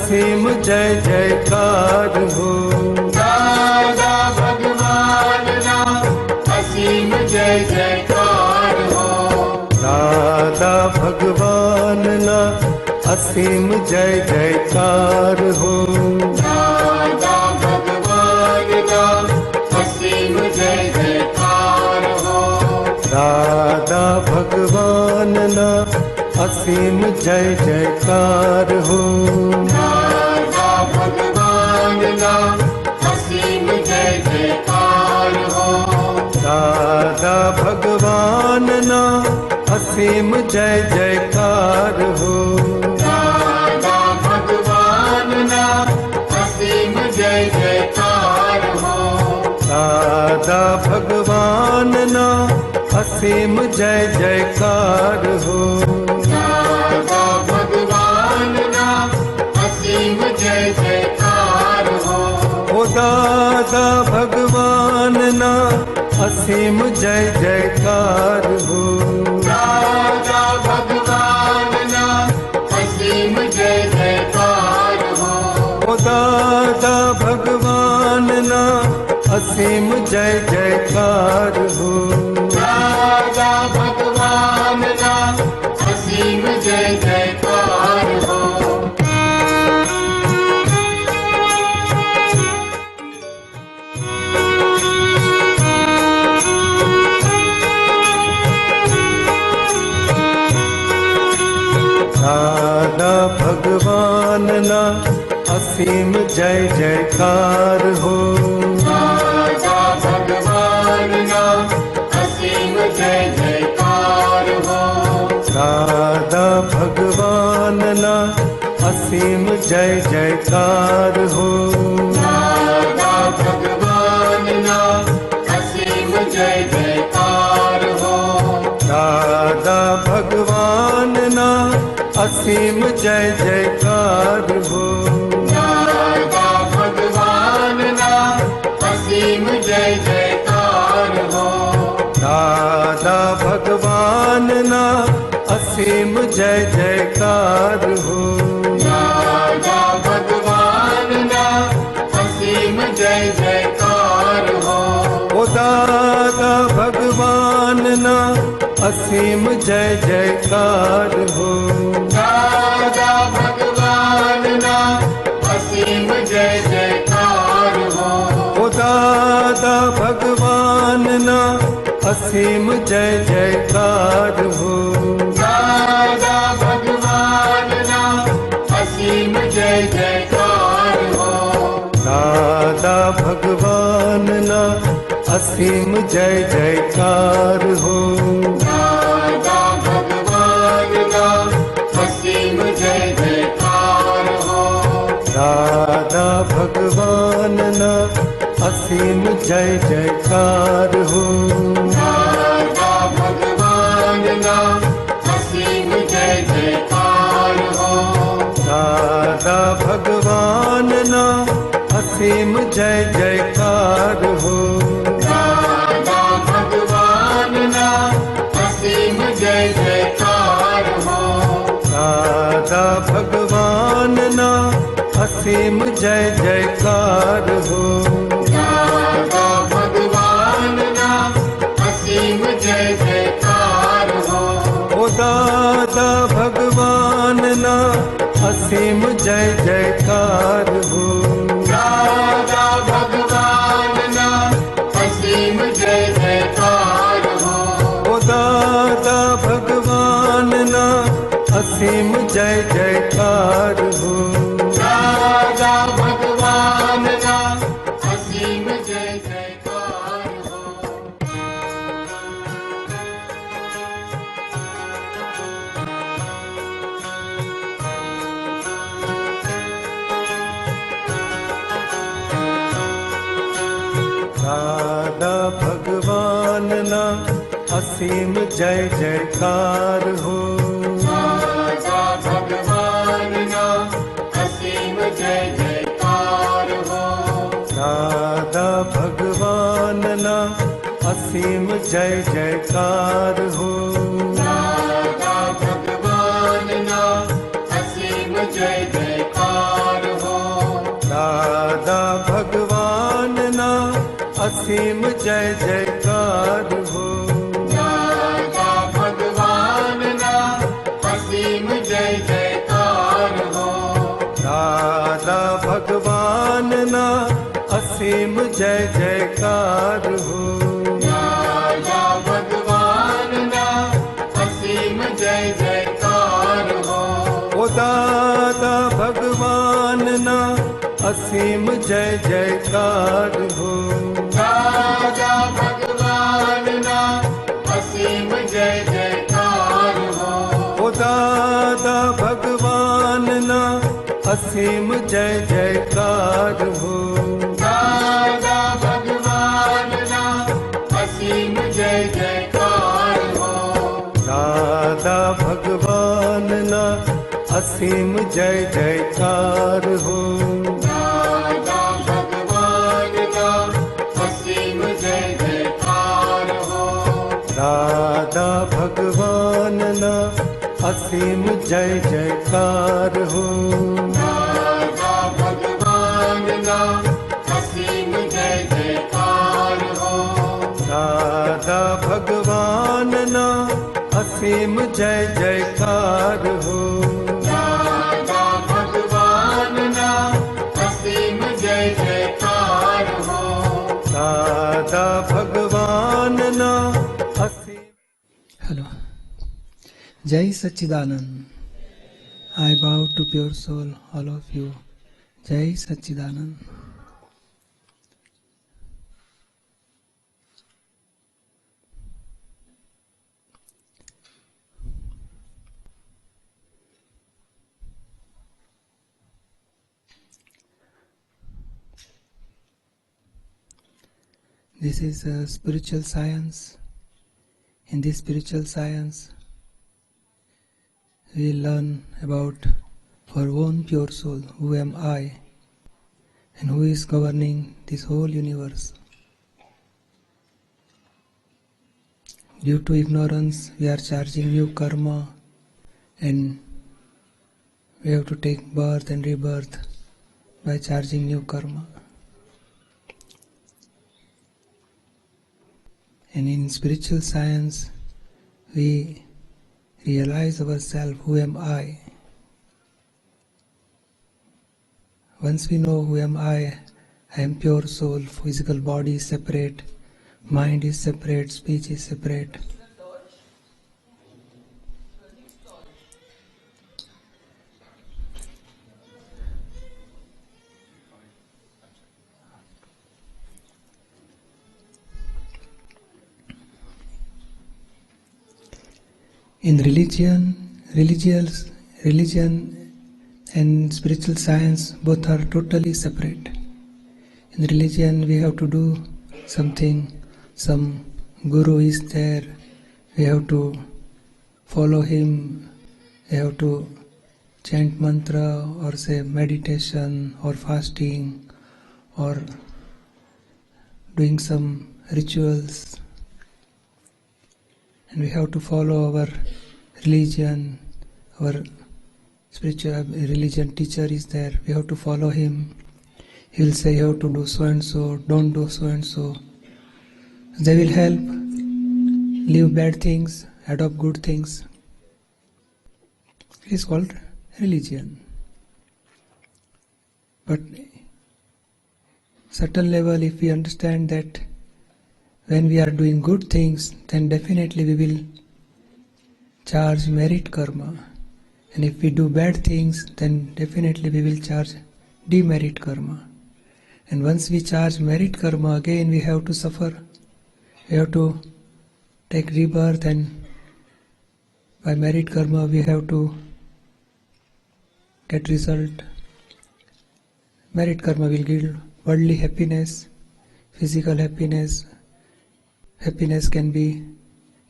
असीम जय जयकार हो। दादा भगवान ना असीम जय जयकार हो। दादा भगवान ना असीम जय जयकार हो। दादा भगवान ना असीम जय जयकार हो। दादा भगवान ना असीम जय जयकार हो। दादा भगवान ना असीम जय जयकार हो। दादा भगवान ना असीम जय जयकार हो। दादा भगवान ना असीम जय जयकार हो। दादा भगवान ना असीम जय जयकार हो। दादा भगवान ना असीम जय जयकार हो। ओ दादा भगवान ना असीम जय जयकार हो। दादा भगवान ना असीम जय जयकार हो। ओ दादा भगवान ना असीम जय जयकार हो। दादा भगवान ना असीम जय जयकार हो। दादा भगवान ना असीम जय जयकार हो। दादा भगवान ना असीम जय जयकार हो। दादा भगवान ना असीम जय जयकार हो। दादा भगवान ना असीम जय जयकार हो। दादा भगवान ना असीम जय जयकार हो। दादा भगवान ना असीम जय जयकार हो। दादा भगवान ना असीम जय जयकार हो। दादा भगवान ना असीम जय जयकार हो। ओ दादा भगवान ना असीम जय जयकार हो। दादा भगवान ना असीम जय जयकार हो। ओ दादा भगवान ना असीम जय जयकार हो। दादा भगवान ना असीम जय जयकार हो। दादा भगवान ना असीम जय जयकार हो। दादा भगवान ना असीम जय जयकार हो। दादा भगवान ना असीम जय जयकार हो। दादा भगवान ना असीम जय जयकार हो। दादा भगवान ना असीम जय जयकार हो। दादा भगवान ना असीम जय जयकार हो। दादा भगवान ना असीम जय जयकार हो। दादा भगवान ना असीम जय जयकार हो। ओ दादा भगवान ना असीम जय जयकार हो। दादा भगवान ना असीम जय जयकार हो। ओ दादा भगवान ना असीम जय जयकार हो। दादा भगवान ना असीम जय जयकार हो। दादा भगवान ना असीम जय जयकार हो। दादा भगवान ना असीम जय जयकार हो। दादा भगवान ना असीम जय जयकार हो। दादा भगवान ना असीम जय जयकार असीम जय जयकार हो। दादा भगवान ना असीम जय जयकार हो। दादा भगवान ना असीम जय जयकार हो। दादा भगवान ना असीम जय जयकार हो। ओ दादा भगवान ना असीम जय जयकार हो। दादा भगवान ना असीम जय जयकार हो। ओ दादा भगवान ना असीम जय जयकार हो। दादा भगवान ना असीम जय जयकार हो। दादा भगवान ना असीम जय जयकार हो। दादा भगवान ना असीम जय जयकार हो। दादा भगवान ना असीम जय जयकार हो। दादा भगवान ना असीम जय जयकार हो। दादा भगवान ना असीम जय जयकार हो। दादा भगवान ना असीम जय जयकार हो। दादा भगवान ना असीम। Hello. Jai Satchidanand. I bow to pure soul, all of you. Jai Satchidanand. This is a spiritual science. In this spiritual science, we learn about our own pure soul, who am I, and who is governing this whole universe. Due to ignorance, we are charging new karma, and we have to take birth and rebirth by charging new karma. And in spiritual science, we realize ourselves, who am I? Once we know who am I am pure soul, physical body is separate, mind is separate, speech is separate. In religion and spiritual science both are totally separate. In religion we have to do something, some guru is there, we have to follow him, we have to chant mantra or say meditation or fasting or doing some rituals. And we have to follow our religion, our spiritual religion teacher is there, we have to follow him. He will say you have to do so and so, don't do so and so. They will help, leave bad things, adopt good things. It is called religion. But certain level, if we understand that when we are doing good things, then definitely we will charge merit karma. And if we do bad things, then definitely we will charge demerit karma. And once we charge merit karma, again we have to suffer. We have to take rebirth, and by merit karma we have to get result. Merit karma will give worldly happiness, physical happiness. Happiness can be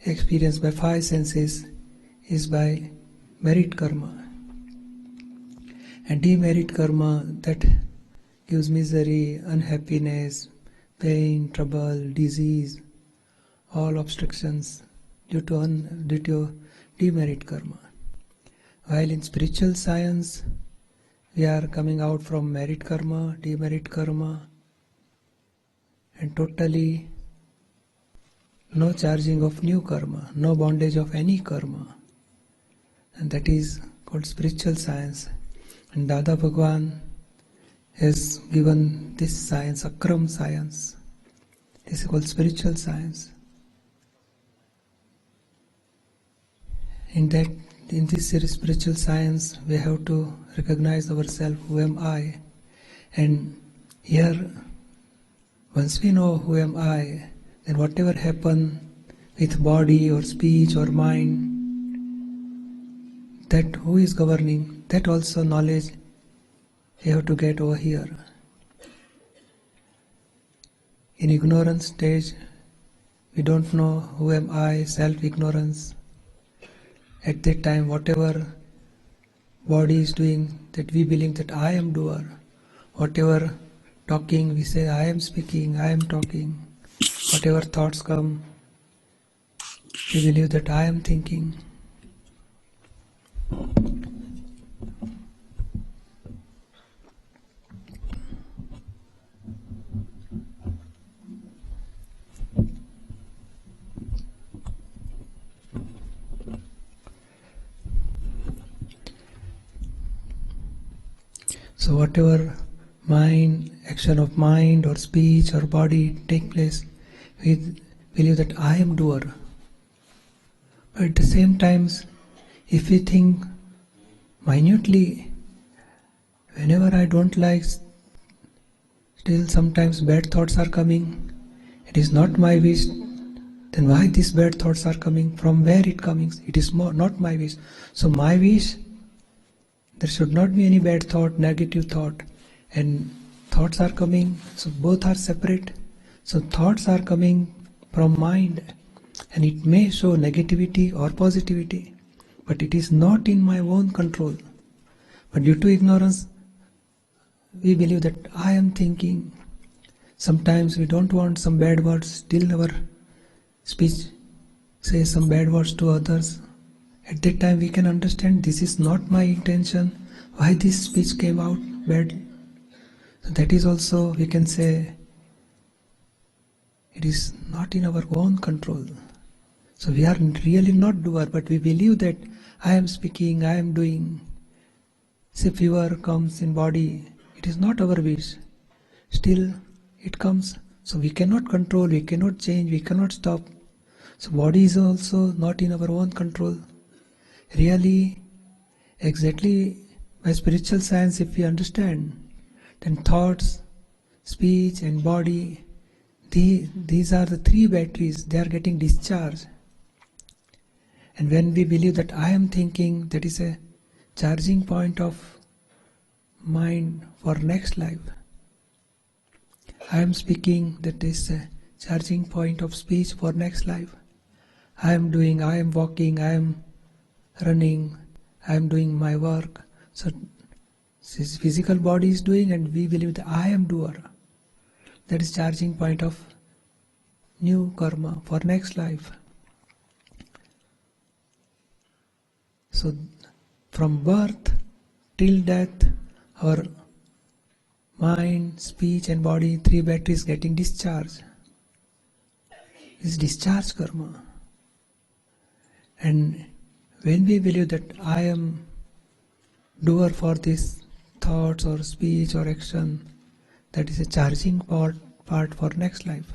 experienced by five senses, is by merit karma. And demerit karma, that gives misery, unhappiness, pain, trouble, disease, all obstructions due to demerit karma. While in spiritual science, we are coming out from merit karma, demerit karma. and totally no charging of new karma, no bondage of any karma. And that is called spiritual science. And Dada Bhagwan has given this science, Akram science. This is called spiritual science. In this spiritual science, we have to recognize ourselves, who am I? And here, once we know who am I, then whatever happen with body or speech or mind, that who is governing, that also knowledge we have to get over here. In ignorance stage, we don't know who am I, self-ignorance. At that time, whatever body is doing, that we believe that I am doer. Whatever talking, we say I am speaking, I am talking. Whatever thoughts come, we believe that I am thinking. So whatever action of mind or speech or body take place, we believe that I am doer. But at the same time, if we think minutely, whenever I don't like, still sometimes bad thoughts are coming. It is not my wish. Then why these bad thoughts are coming? From where it coming? It is not my wish. So my wish, there should not be any bad thought, negative thought. And thoughts are coming, so both are separate. So thoughts are coming from mind, and it may show negativity or positivity, but it is not in my own control. But due to ignorance, we believe that I am thinking. Sometimes we don't want some bad words, still our speech says some bad words to others. At that time we can understand this is not my intention, why this speech came out bad. So that is also, we can say, it is not in our own control. So we are really not doer, but we believe that I am speaking, I am doing. Say fever comes in body, it is not our wish. Still it comes, so we cannot control, we cannot change, we cannot stop. So body is also not in our own control. Really, exactly by spiritual science, if we understand, then thoughts, speech and body, these are the three batteries, they are getting discharged. And when we believe that I am thinking, that is a charging point of mind for next life. I am speaking, that is a charging point of speech for next life. I am doing, I am walking, I am running, I am doing my work. So this physical body is doing, and we believe that I am doer. That is charging point of new karma for next life. So from birth till death, our mind, speech and body, three batteries getting discharged. This is discharge karma. And when we believe that I am doer for this thoughts or speech or action, that is a charging part for next life.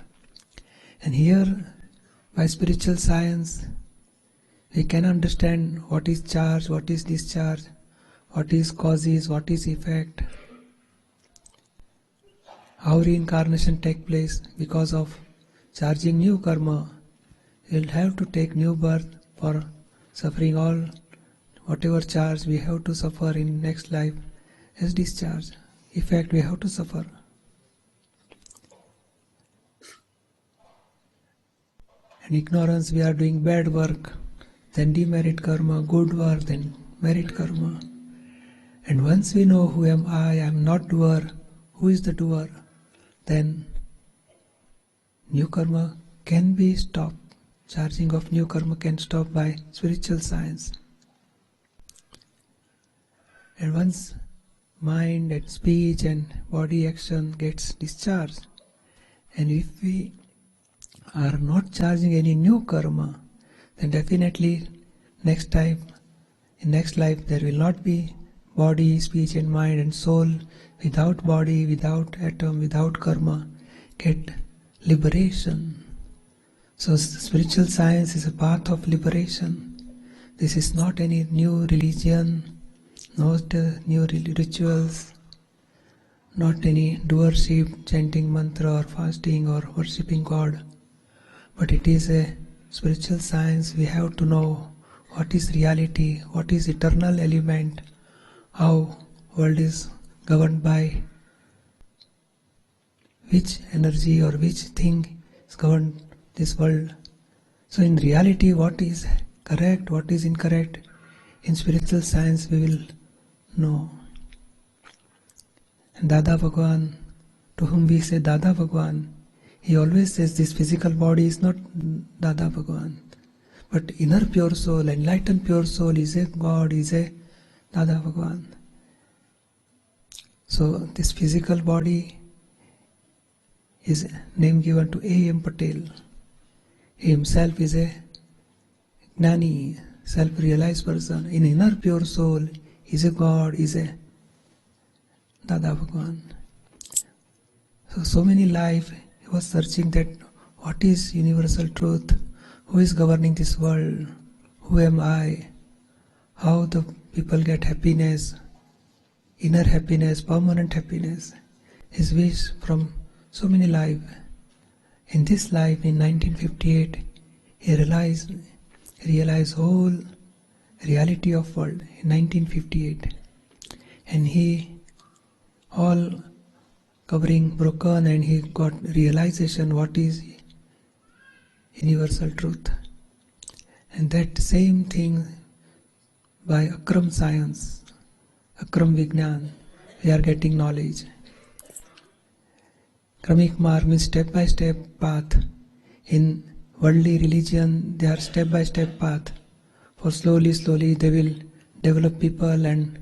And here, by spiritual science, we can understand what is charge, what is discharge, what is causes, what is effect, how reincarnation take place. Because of charging new karma, we will have to take new birth for suffering all whatever charge we have to suffer in next life as discharge. Effect we have to suffer. And ignorance, we are doing bad work, then demerit karma, good work, then merit karma. And once we know who am I am not doer, who is the doer, then new karma can be stopped. Charging of new karma can stop by spiritual science. And once mind and speech and body action gets discharged, And if we are not charging any new karma, then definitely in next life there will not be body, speech and mind and soul. Without body, without atom, without karma, get liberation. So spiritual science is a path of liberation. This is not any new religion, not new rituals, not any doership, chanting mantra or fasting or worshipping God. But it is a spiritual science. We have to know what is reality, what is eternal element, how world is governed by which energy or which thing is governed this world. So in reality, what is correct, what is incorrect, in spiritual science we will know. And Dada Bhagwan, to whom we say Dada Bhagwan, he always says this physical body is not Dada Bhagwan, but inner pure soul, enlightened pure soul is a God, is a Dada Bhagwan. So this physical body is name given to A.M. Patel. He himself is a Gnani, self-realized person. In inner pure soul, he is a God, is a Dada Bhagwan. So many life he was searching that what is universal truth, who is governing this world, who am I, how the people get happiness, inner happiness, permanent happiness. His wish from so many life. In this life, in 1958, he realized whole reality of world in 1958, and he all covering broken, and he got realization what is universal truth. And that same thing by Akram science, Akram Vignan, we are getting knowledge. Kramik marg means step-by-step path. In worldly religion, they are step-by-step path. For slowly they will develop people, and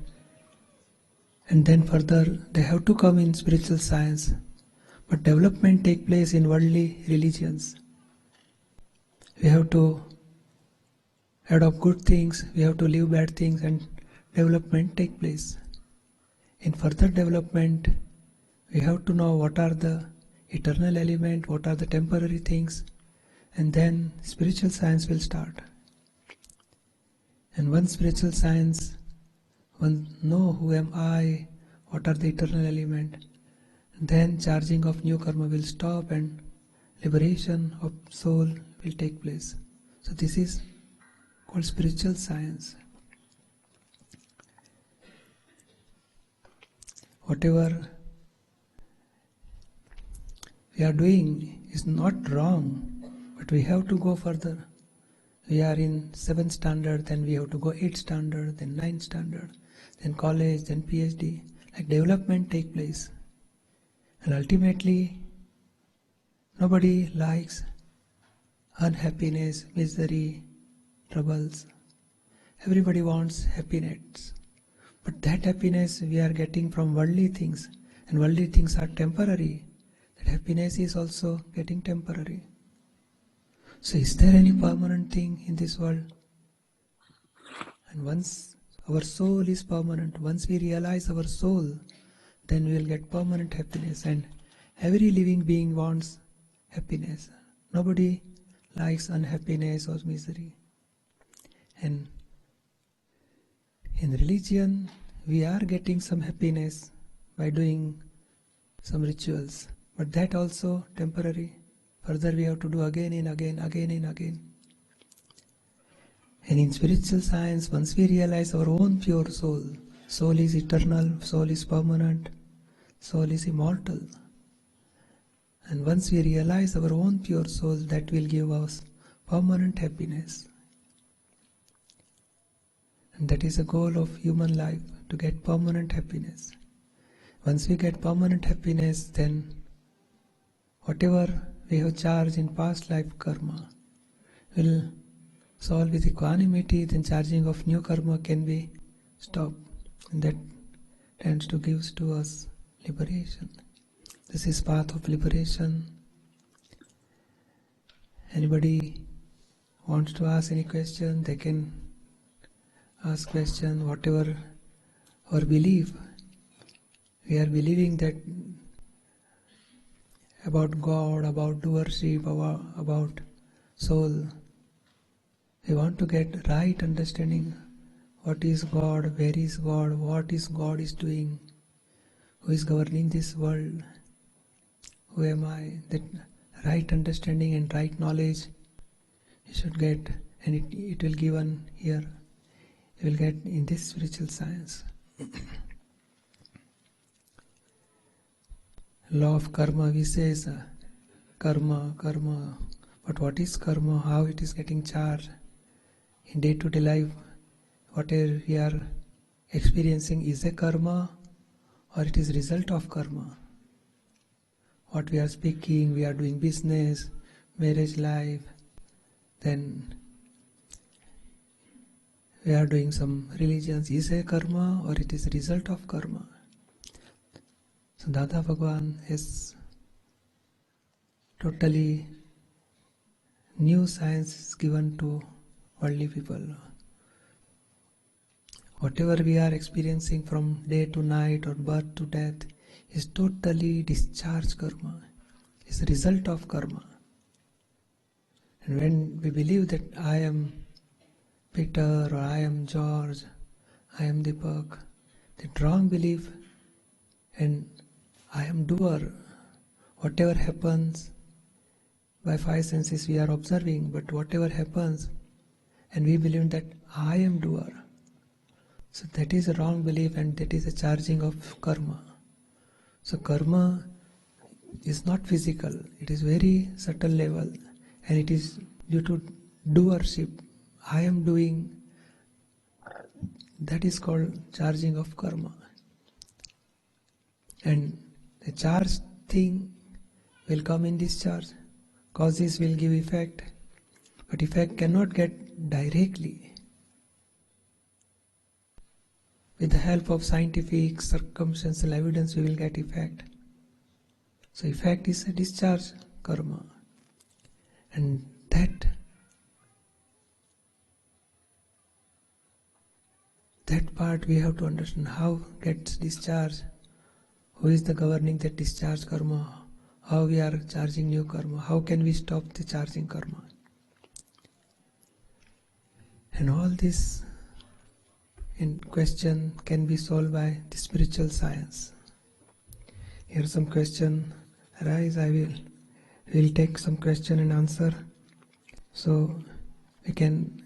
then further they have to come in spiritual science. But development take place in worldly religions. We have to adopt good things, we have to leave bad things, and development take place. In further development, we have to know what are the eternal element, what are the temporary things, and then spiritual science will start. And once spiritual science, one know who am I, what are the eternal element, then charging of new karma will stop and liberation of soul will take place. So this is called spiritual science. Whatever we are doing is not wrong, but we have to go further. We are in 7th standard, then we have to go 8th standard, then 9th standard, then college, then PhD. Like development take place. And ultimately, nobody likes unhappiness, misery, troubles. Everybody wants happiness. But that happiness we are getting from worldly things, and worldly things are temporary. That happiness is also getting temporary. So is there any permanent thing in this world? And once our soul is permanent, once we realize our soul, then we will get permanent happiness. And every living being wants happiness. Nobody likes unhappiness or misery. And in religion, we are getting some happiness by doing some rituals, but that also temporary. Further we have to do again and again. And in spiritual science, once we realize our own pure soul, soul is eternal, soul is permanent, soul is immortal. And once we realize our own pure soul, that will give us permanent happiness. And that is the goal of human life, to get permanent happiness. Once we get permanent happiness, then whatever we have charged in past life karma will solve with equanimity, then charging of new karma can be stopped. And that tends to give to us liberation. This is path of liberation. Anybody wants to ask any question, they can ask question, whatever our belief. We are believing that about God, about doership, about soul. We want to get right understanding. What is God? Where is God? What is God is doing? Who is governing this world? Who am I? That right understanding and right knowledge you should get, and it will given here. You will get in this spiritual science. Law of karma, we say karma. But what is karma? How it is getting charged in day-to-day life? Whatever we are experiencing is a karma, or it is result of karma. What we are speaking, we are doing business, marriage life, then we are doing some religions, is a karma or it is a result of karma? So Dada Bhagwan is totally new science given to worldly people. Whatever we are experiencing from day to night or birth to death is totally discharged karma, is a result of karma. And when we believe that I am Peter or I am George, I am Deepak, that wrong belief, and I am doer. Whatever happens, by five senses we are observing, but whatever happens, and we believe that I am doer. So that is a wrong belief, and that is a charging of karma. So karma is not physical, it is very subtle level, and it is due to doership. I am doing, that is called charging of karma. And the charged thing will come in discharge. Causes will give effect, but effect cannot get directly. With the help of scientific, circumstantial evidence, we will get effect. So effect is a discharge karma. And that part we have to understand, how gets discharged, who is the governing that discharge karma, how we are charging new karma, how can we stop the charging karma. And all this in question can be solved by the spiritual science. Here some question arise, will take some question and answer, so you can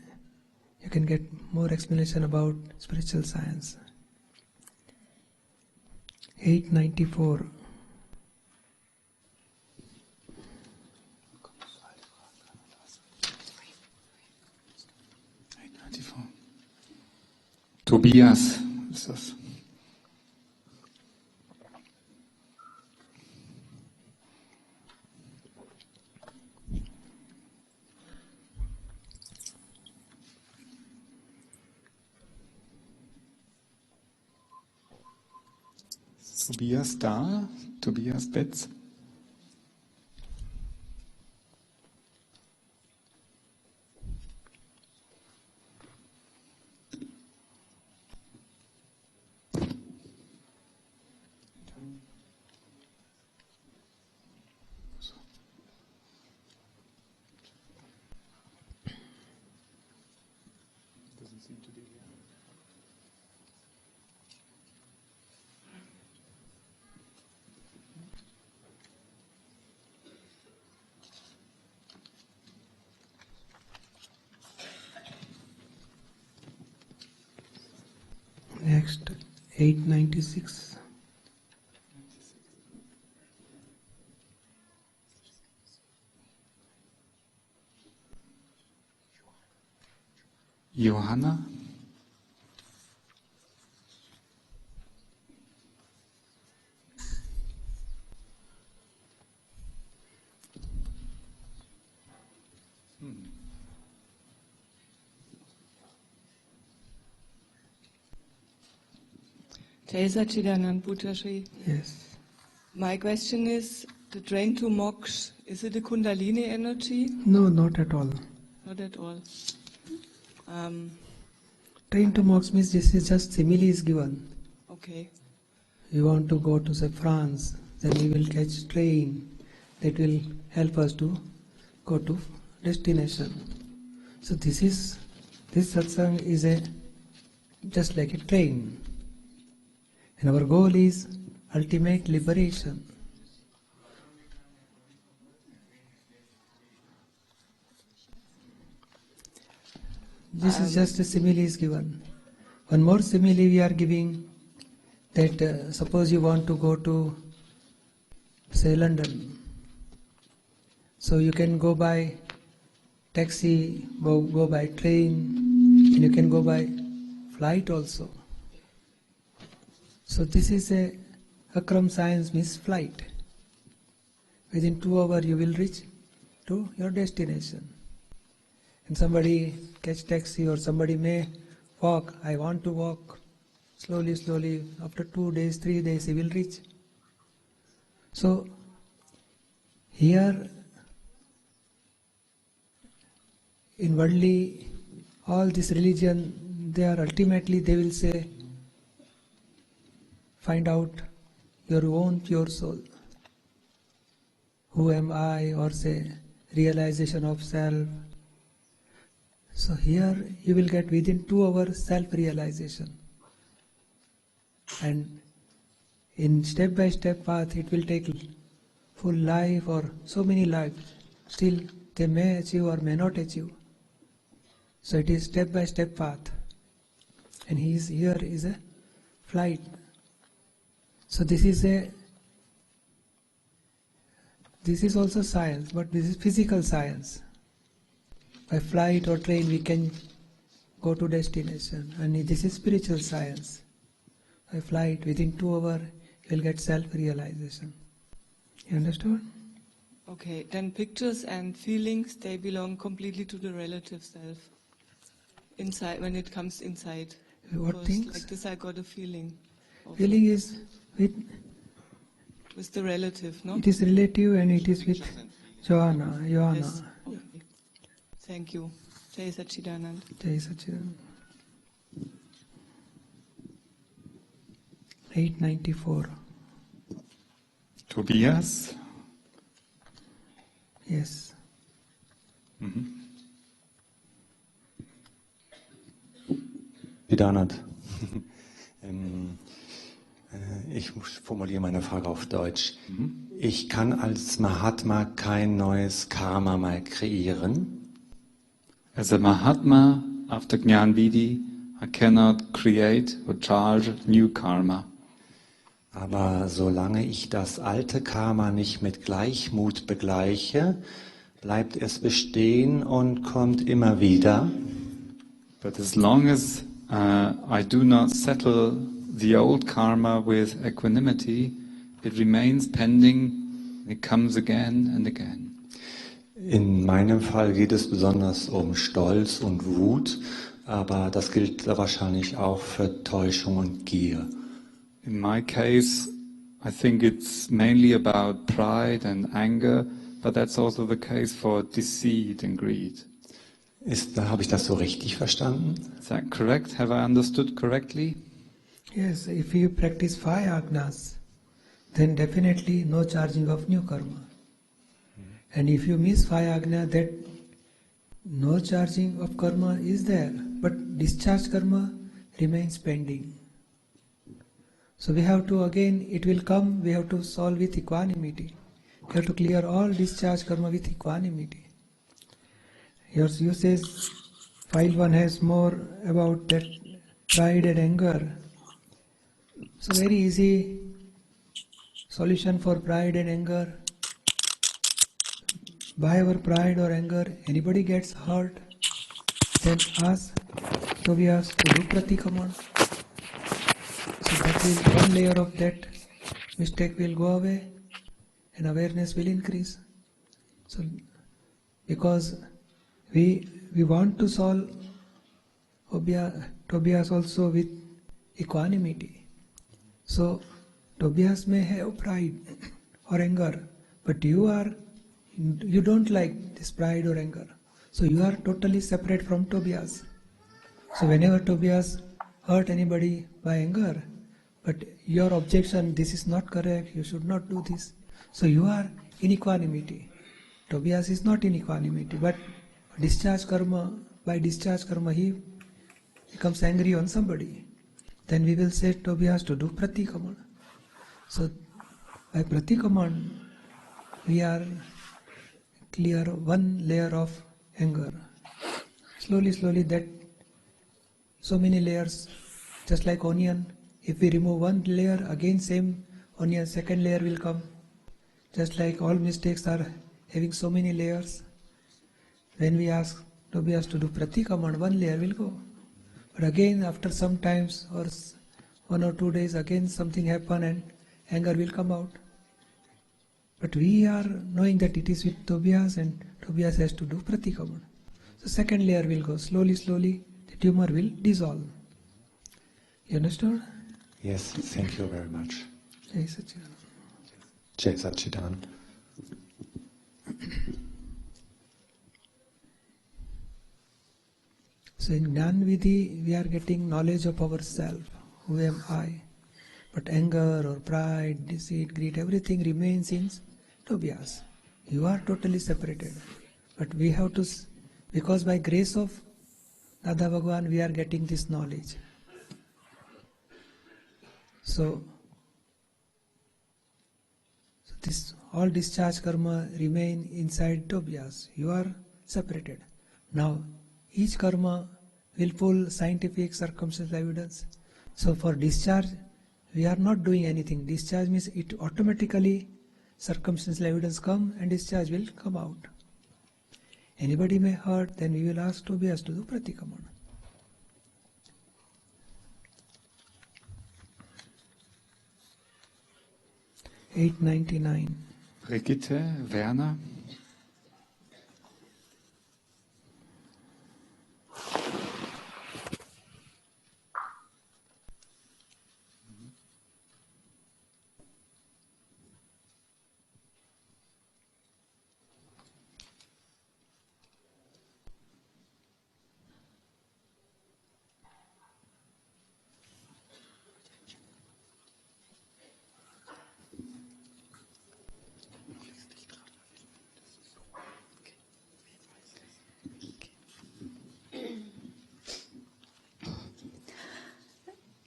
get more explanation about spiritual science. 894. Tobias ist das. Tobias da? Tobias Betz? Next, 896. Johanna? Jai Satchidanand Pujya Shri. Yes. My question is, The train to moksha, is it a Kundalini energy? No, not at all. Not at all. Train to moksha means this is just simile is given. Okay. You want to go to say France, then we will catch train. That will help us to go to destination. So this satsang is just like a train. And our goal is ultimate liberation. This is just a simile is given. One more simile we are giving, that suppose you want to go to say London. So you can go by taxi, go by train, and you can go by flight also. So this is a Akram science means flight. Within 2 hours you will reach to your destination. And somebody catch taxi or somebody may walk. I want to walk slowly. After 2 days, 3 days he will reach. So here in worldly, all this religion, they will say, find out your own pure soul. Who am I? Or say, realization of self. So here you will get within 2 hours self-realization. And in step-by-step path, it will take full life or so many lives. Still, they may achieve or may not achieve. So it is step-by-step path. And here is a flight. So this is also science, but this is physical science. By flight or train we can go to destination, and this is spiritual science. By flight, within 2 hours you will get self-realization. You understood? Okay, then pictures and feelings, they belong completely to the relative self. Inside, when it comes inside. What Because things? like this I got a feeling. Feeling is with the relative, no? it is relative and it is with Johanna. Yes. Okay. Thank you. Jai Sachidanand. Jai Sachidanand. 894. Tobias? Yes. Vidanand. Ich formuliere meine Frage auf Deutsch. Ich kann als Mahatma kein neues Karma mehr kreieren. As a Mahatma, after Gnan Vidhi, I cannot create or charge new karma. Aber solange ich das alte Karma nicht mit Gleichmut begleiche, bleibt es bestehen und kommt immer wieder. But as long as I do not settle the old karma with equanimity, it remains pending, it comes again and again. In meinem Fall geht es besonders um Stolz und Wut, aber das gilt wahrscheinlich auch für Täuschung und Gier. In my case, I think it's mainly about pride and anger, but that's also the case for deceit and greed. Habe ich das so richtig verstanden? Is that correct? Have I understood correctly? Yes, if you practice 5 agnas, then definitely no charging of new karma. And if you miss 5 agna, that no charging of karma is there, but discharge karma remains pending. So we have to, again, it will come, we have to solve with equanimity. We have to clear all discharge karma with equanimity. Yours, you says, file 1 has more about that pride and anger. So very easy solution for pride and anger. By our pride or anger, anybody gets hurt, then ask Tobias to do pratikraman. So that will, one layer of that mistake will go away and awareness will increase. So because we want to solve Tobias also with equanimity. So Tobias may have pride or anger, But you don't like this pride or anger. So you are totally separate from Tobias. So whenever Tobias hurt anybody by anger, but your objection, this is not correct, you should not do this. So you are in equanimity. Tobias is not in equanimity, but by discharge karma, he becomes angry on somebody. Then we will say Tobias to do pratikraman. So by pratikraman, we are clear one layer of anger. Slowly, that so many layers, just like onion, if we remove one layer, again same onion, second layer will come. Just like all mistakes are having so many layers. When we ask Tobias to do pratikraman, one layer will go. But again, after some times or 1 or 2 days, again something happen and anger will come out. But we are knowing that it is with Tobias and Tobias has to do pratikraman. So second layer will go. Slowly, the tumor will dissolve. You understood? Yes, thank you very much. Jai Sachidanand. Jai Sachidanand. So in Gnan Vidhi, we are getting knowledge of ourself. Who am I? But anger or pride, deceit, greed, everything remains in Tobias. You are totally separated. But we have to, because by grace of Dada Bhagwan, we are getting this knowledge. So this all discharge karma remain inside Tobias. You are separated. Now, each karma will pull scientific circumstantial evidence. So for discharge, we are not doing anything. Discharge means it automatically circumstantial evidence come and discharge will come out. Anybody may hurt, then we will ask Tobias to do pratikraman. $8.99. Brigitte, Werner.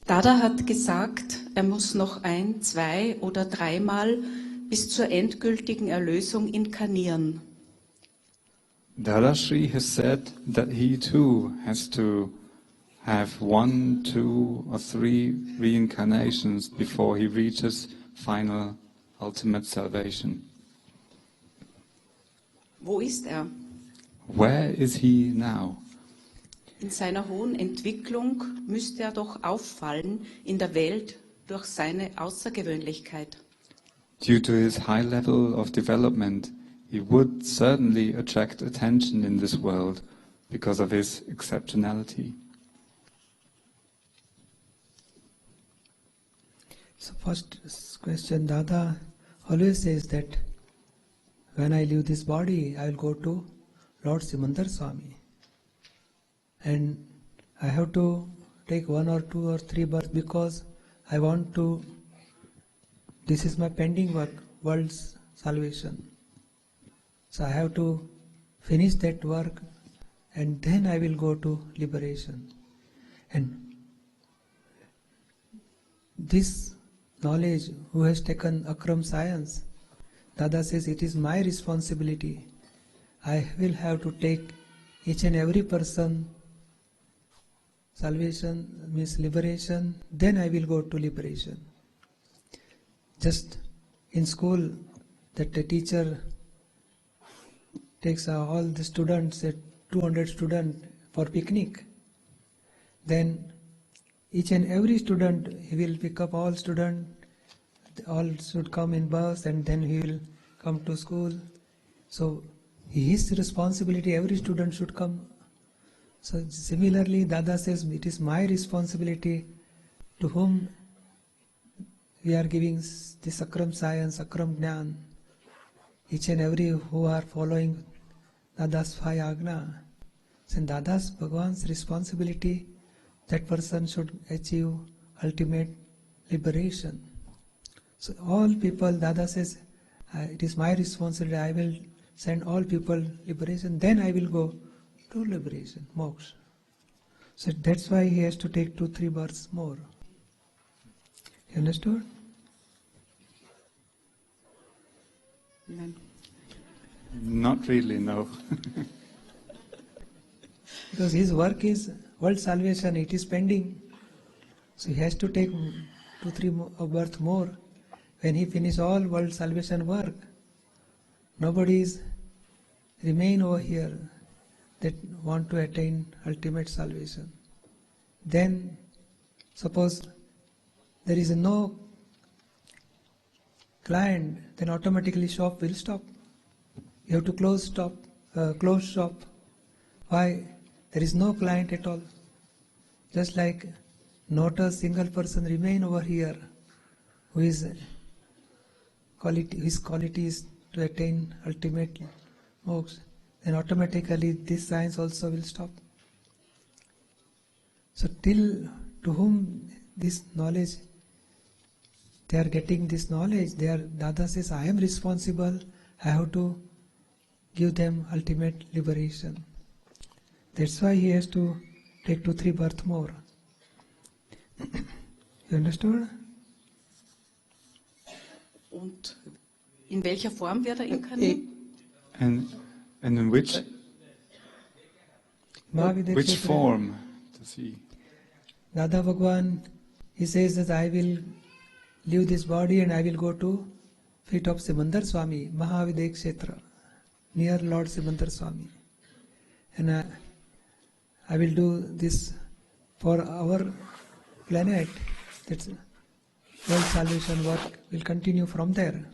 Dada hat gesagt, er muss noch 1, 2 oder 3 Mal bis zur endgültigen Erlösung inkarnieren. Dadashri has said that he too has to have 1, 2 or 3 reincarnations before he reaches final ultimate salvation. Wo ist er? Where is he now? In seiner hohen Entwicklung müsste er doch auffallen in der Welt durch seine Außergewöhnlichkeit. Due to his high level of development, he would certainly attract attention in this world because of his exceptionality. So first question, Dada always says that when I leave this body, I will go to Lord Simandar Swami. And I have to take 1 or 2 or 3 births because I want to, this is my pending work, world's salvation. So I have to finish that work and then I will go to liberation. And this knowledge, who has taken Akram science, Dada says it is my responsibility. I will have to take each and every person salvation means liberation, then I will go to liberation. Just in school, that the teacher takes all the students, 200 students for picnic. Then each and every student, he will pick up all students, all should come in bus and then he will come to school. So his responsibility, every student should come. So similarly, Dada says, it is my responsibility to whom we are giving this Akram science, Akram Gnan. each and every who are following Dada's 5 Agna, then Dada's Bhagwan's responsibility, that person should achieve ultimate liberation. So all people, Dada says, it is my responsibility, I will send all people liberation, then I will go to liberation, moksha. So that's why he has to take 2-3 births more. You understood? Amen. Not really, no. Because his work is world salvation, it is pending. So he has to take 2-3 births more. When he finish all world salvation work, nobody is remain over here that want to attain ultimate salvation. Then, suppose there is no client, then automatically shop will stop. You have to close shop. Why? There is no client at all. Just like not a single person remain over here who is his quality is to attain ultimate moksha, then automatically this science also will stop. So till to whom this knowledge, they are getting this knowledge, Dada says, I am responsible, I have to give them ultimate liberation. That's why he has to take 2-3 births more. You understood? Und in welcher Form wird inkarniert? And in which form does he? Dada Bhagwan, he says that I will leave this body and I will go to feet of Simandar Swami, Mahavidek Kshetra, near Lord Simandar Swami. And I will do this for our planet. That's world salvation work will continue from there.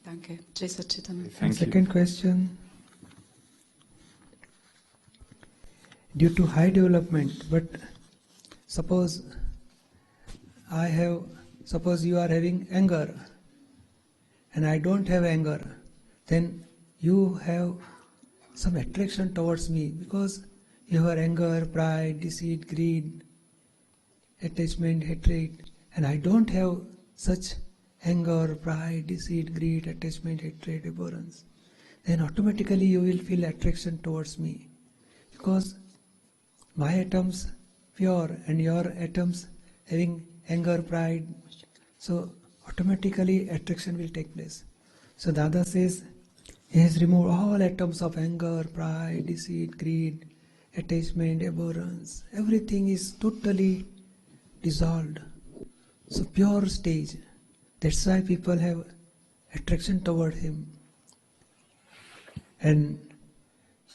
Danke. Jai Satchitananda. Thank you. Second question. Due to high development, but suppose you are having anger and I don't have anger, then you have some attraction towards me because you have anger, pride, deceit, greed, attachment, hatred, and I don't have such anger, pride, deceit, greed, attachment, hatred, abhorrence. Then automatically you will feel attraction towards me because my atoms pure and your atoms having anger, pride, so automatically attraction will take place. So Dada says he has removed all atoms of anger, pride, deceit, greed, attachment, abhorrence. Everything is totally dissolved. So pure stage. That's why people have attraction toward him. And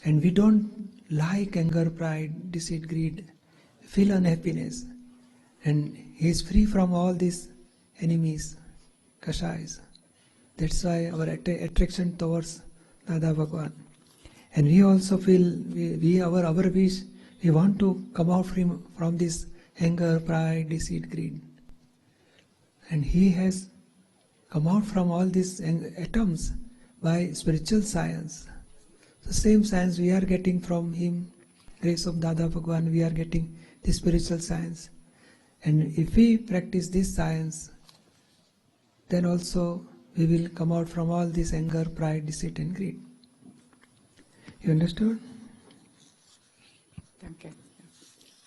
we don't like anger, pride, deceit, greed, feel unhappiness. And he is free from all these enemies, kashais. That's why our attraction towards Dada Bhagwan. And we also feel, our wish, we want to come out from this anger, pride, deceit, greed. And he has come out from all these atoms by spiritual science. The same science we are getting from him, grace of Dada Bhagwan, we are getting this spiritual science. And if we practice this science, then also we will come out from all this anger, pride, deceit and greed. You understood? Danke.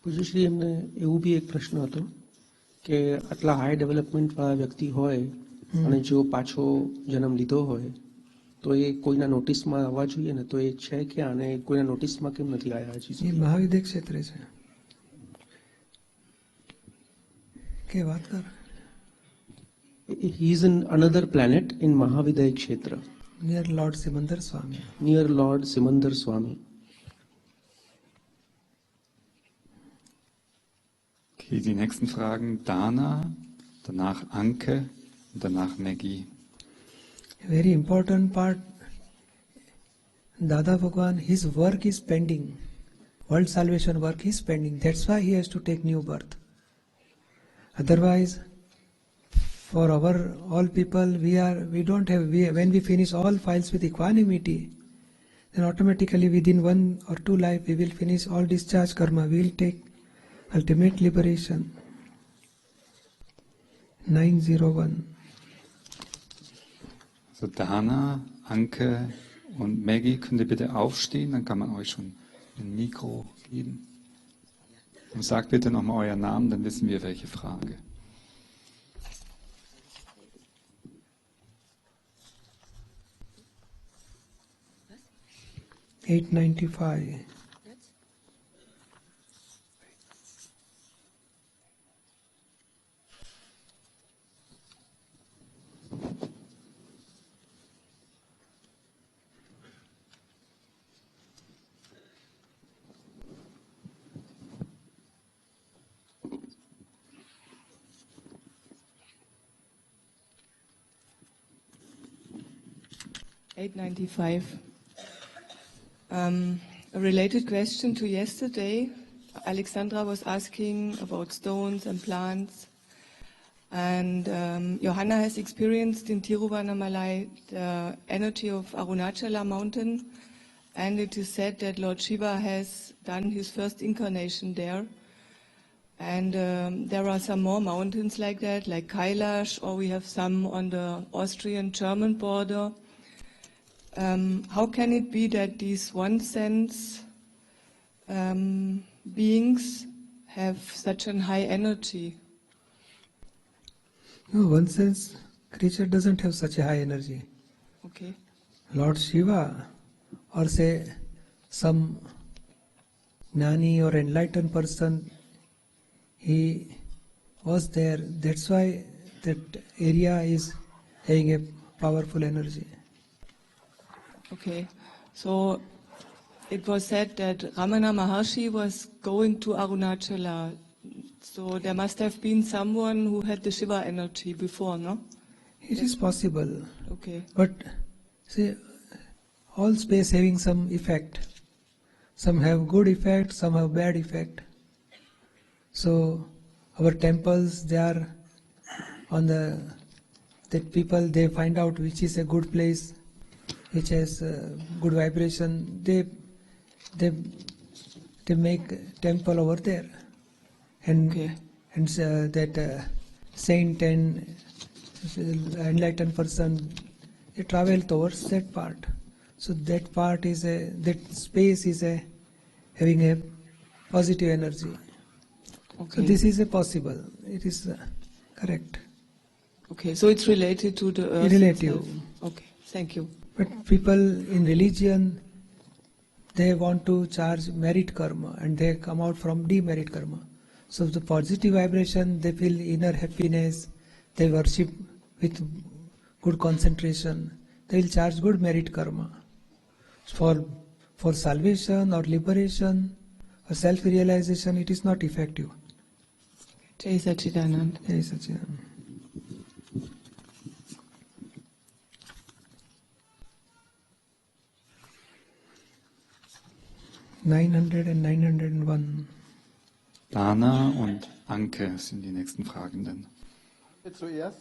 પૂજ્યશ્રી એમને એવું બી એક પ્રશ્ન હતો કે આટલા high development વાળા વ્યક્તિ હોય અને જો પાછો જન્મ લીધો હોય તો એ કોઈના નોટિસમાં આવવા જોઈએ ને, તો એ છે કે આને કોઈના નોટિસમાં કેમ નથી આવ્યા હજી? એ મહાવિદ્ય ક્ષેત્રે છે કે વાત કર. He is in another planet in Mahavidaya Kshetra. Near Lord Simandar Swami. Near Lord Simandar Swami. Okay, die nächsten Fragen. Dana, danach Anke und danach Maggie. A very important part. Dada Bhagwan, his work is pending. World salvation work is pending. That's why he has to take new birth. Otherwise, for all people, when we finish all files with equanimity, then automatically within 1 or 2 life we will finish all discharge karma. We will take ultimate liberation. 901. So Dana, Anke und Maggie, könnt ihr bitte aufstehen, dann kann man euch schon ein Mikro geben. Und sagt bitte nochmal euren Namen, dann wissen wir, welche Frage. Was? 895. A related question to yesterday. Alexandra was asking about stones and plants. And Johanna has experienced in Tiruvannamalai the energy of Arunachala mountain. And it is said that Lord Shiva has done his first incarnation there. And there are some more mountains like that, like Kailash, or we have some on the Austrian-German border. How can it be that these one-sense beings have such a high energy? No, one-sense creature doesn't have such a high energy. Okay. Lord Shiva, or say some Gnani or enlightened person, he was there. That's why that area is having a powerful energy. Okay, so it was said that Ramana Maharshi was going to Arunachala. So there must have been someone who had the Shiva energy before, no? It is possible. Okay. But see, all space having some effect. Some have good effect, some have bad effect. So our temples, they are on that people, they find out which is a good place, which has good vibration. They make temple over there, and okay. And that saint and enlightened person, they travel towards that part. So that part is that space is having a positive energy. Okay. So this is a possible. It is correct. Okay, so it's related to the earth. Relative. Itself. Okay, thank you. But people in religion, they want to charge merit karma and they come out from demerit karma. So the positive vibration, they feel inner happiness, they worship with good concentration, they will charge good merit karma. For salvation or liberation or self-realization, it is not effective. Jai Sachidanand. Jai Sachidanand. and 901. Dana und Anke sind die nächsten Fragenden. Zuerst.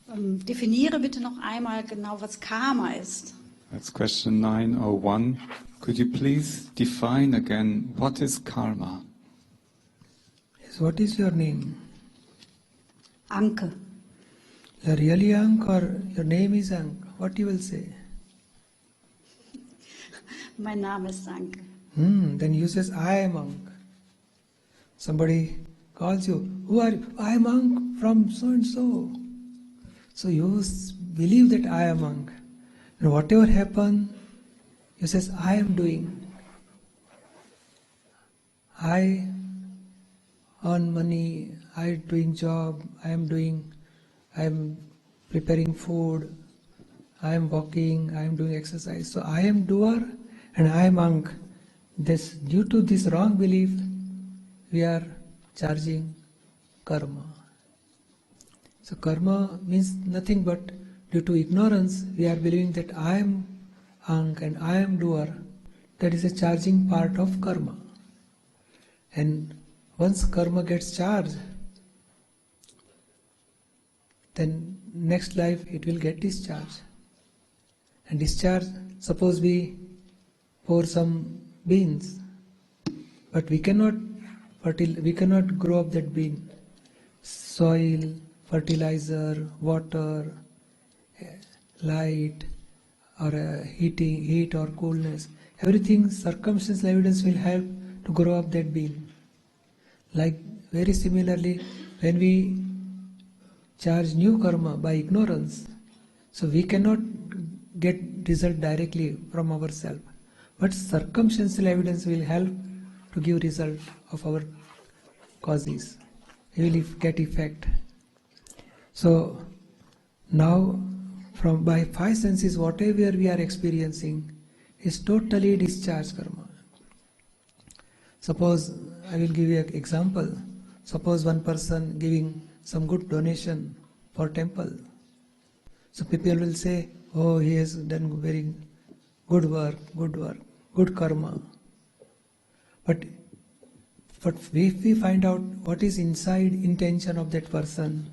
Definiere bitte noch einmal genau, was Karma ist. That's question 901. Could you please define again what is karma? Yes, what is your name? Anke. You are really Ank or your name is Ank? What you will say? Mein Name ist Anke. Then you says, I am Ank. Somebody calls you, who are you? I am Ank from so and so. So you believe that I am Ank. And whatever happen, you says, I am doing. I earn money, I doing job, I am preparing food, I am walking, I am doing exercise. So I am doer and I am Ank. Due to this wrong belief, we are charging karma. So karma means nothing but due to ignorance, we are believing that I am Ank and I am doer. That is a charging part of karma. And once karma gets charged, then next life it will get discharged. And discharge, suppose we pour some beans, but we cannot grow up that bean. Soil, fertilizer, water, light, or heat or coolness, everything, circumstantial evidence will help to grow up that bean. Like very similarly, when we charge new karma by ignorance, so we cannot get result directly from ourselves, but circumstantial evidence will help to give result of our causes. We will get effect. So now, from by five senses, whatever we are experiencing is totally discharged karma. Suppose, I will give you an example. Suppose one person giving some good donation for temple. So people will say, oh, he has done very good work, good karma. But if we find out what is inside intention of that person,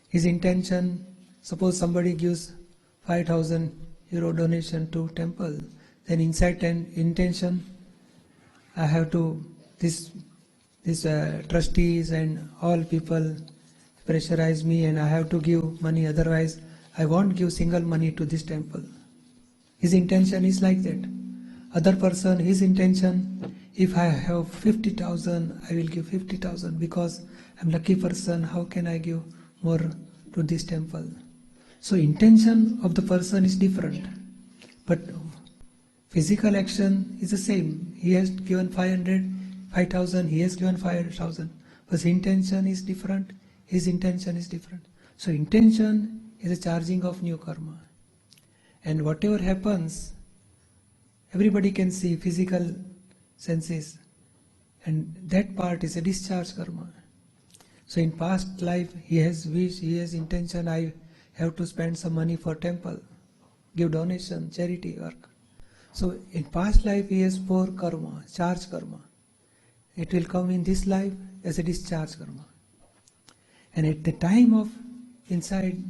his intention, suppose somebody gives 5,000 euro donation to temple, then inside intention, I have to, these trustees and all people pressurize me and I have to give money, otherwise I won't give single money to this temple. His intention is like that. Other person, his intention, if I have 50,000, I will give 50,000 because I'm lucky person, how can I give more to this temple? So intention of the person is different, but physical action is the same. He has given 5,000, he has given 5,000, but his intention is different, his intention is different. So intention is a charging of new karma. And whatever happens, everybody can see physical senses, and that part is a discharge karma. So in past life, he has wish, he has intention, I have to spend some money for temple, give donation, charity work. So in past life, he has pour karma, charge karma. It will come in this life as a discharge karma. And at the time of inside,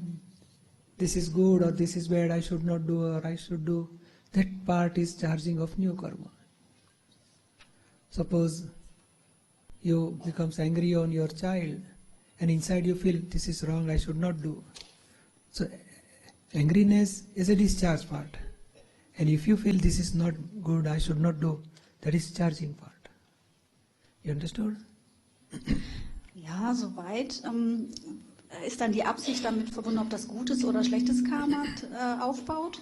this is good or this is bad, I should not do or I should do, that part is charging of new karma. Suppose you becomes angry on your child and inside you feel this is wrong, I should not do. So angriness is a discharge part. And if you feel this is not good, I should not do, that is charging part. You understood? Ja, soweit. Ist dann die Absicht damit verbunden, ob das gutes oder schlechtes Karma aufbaut?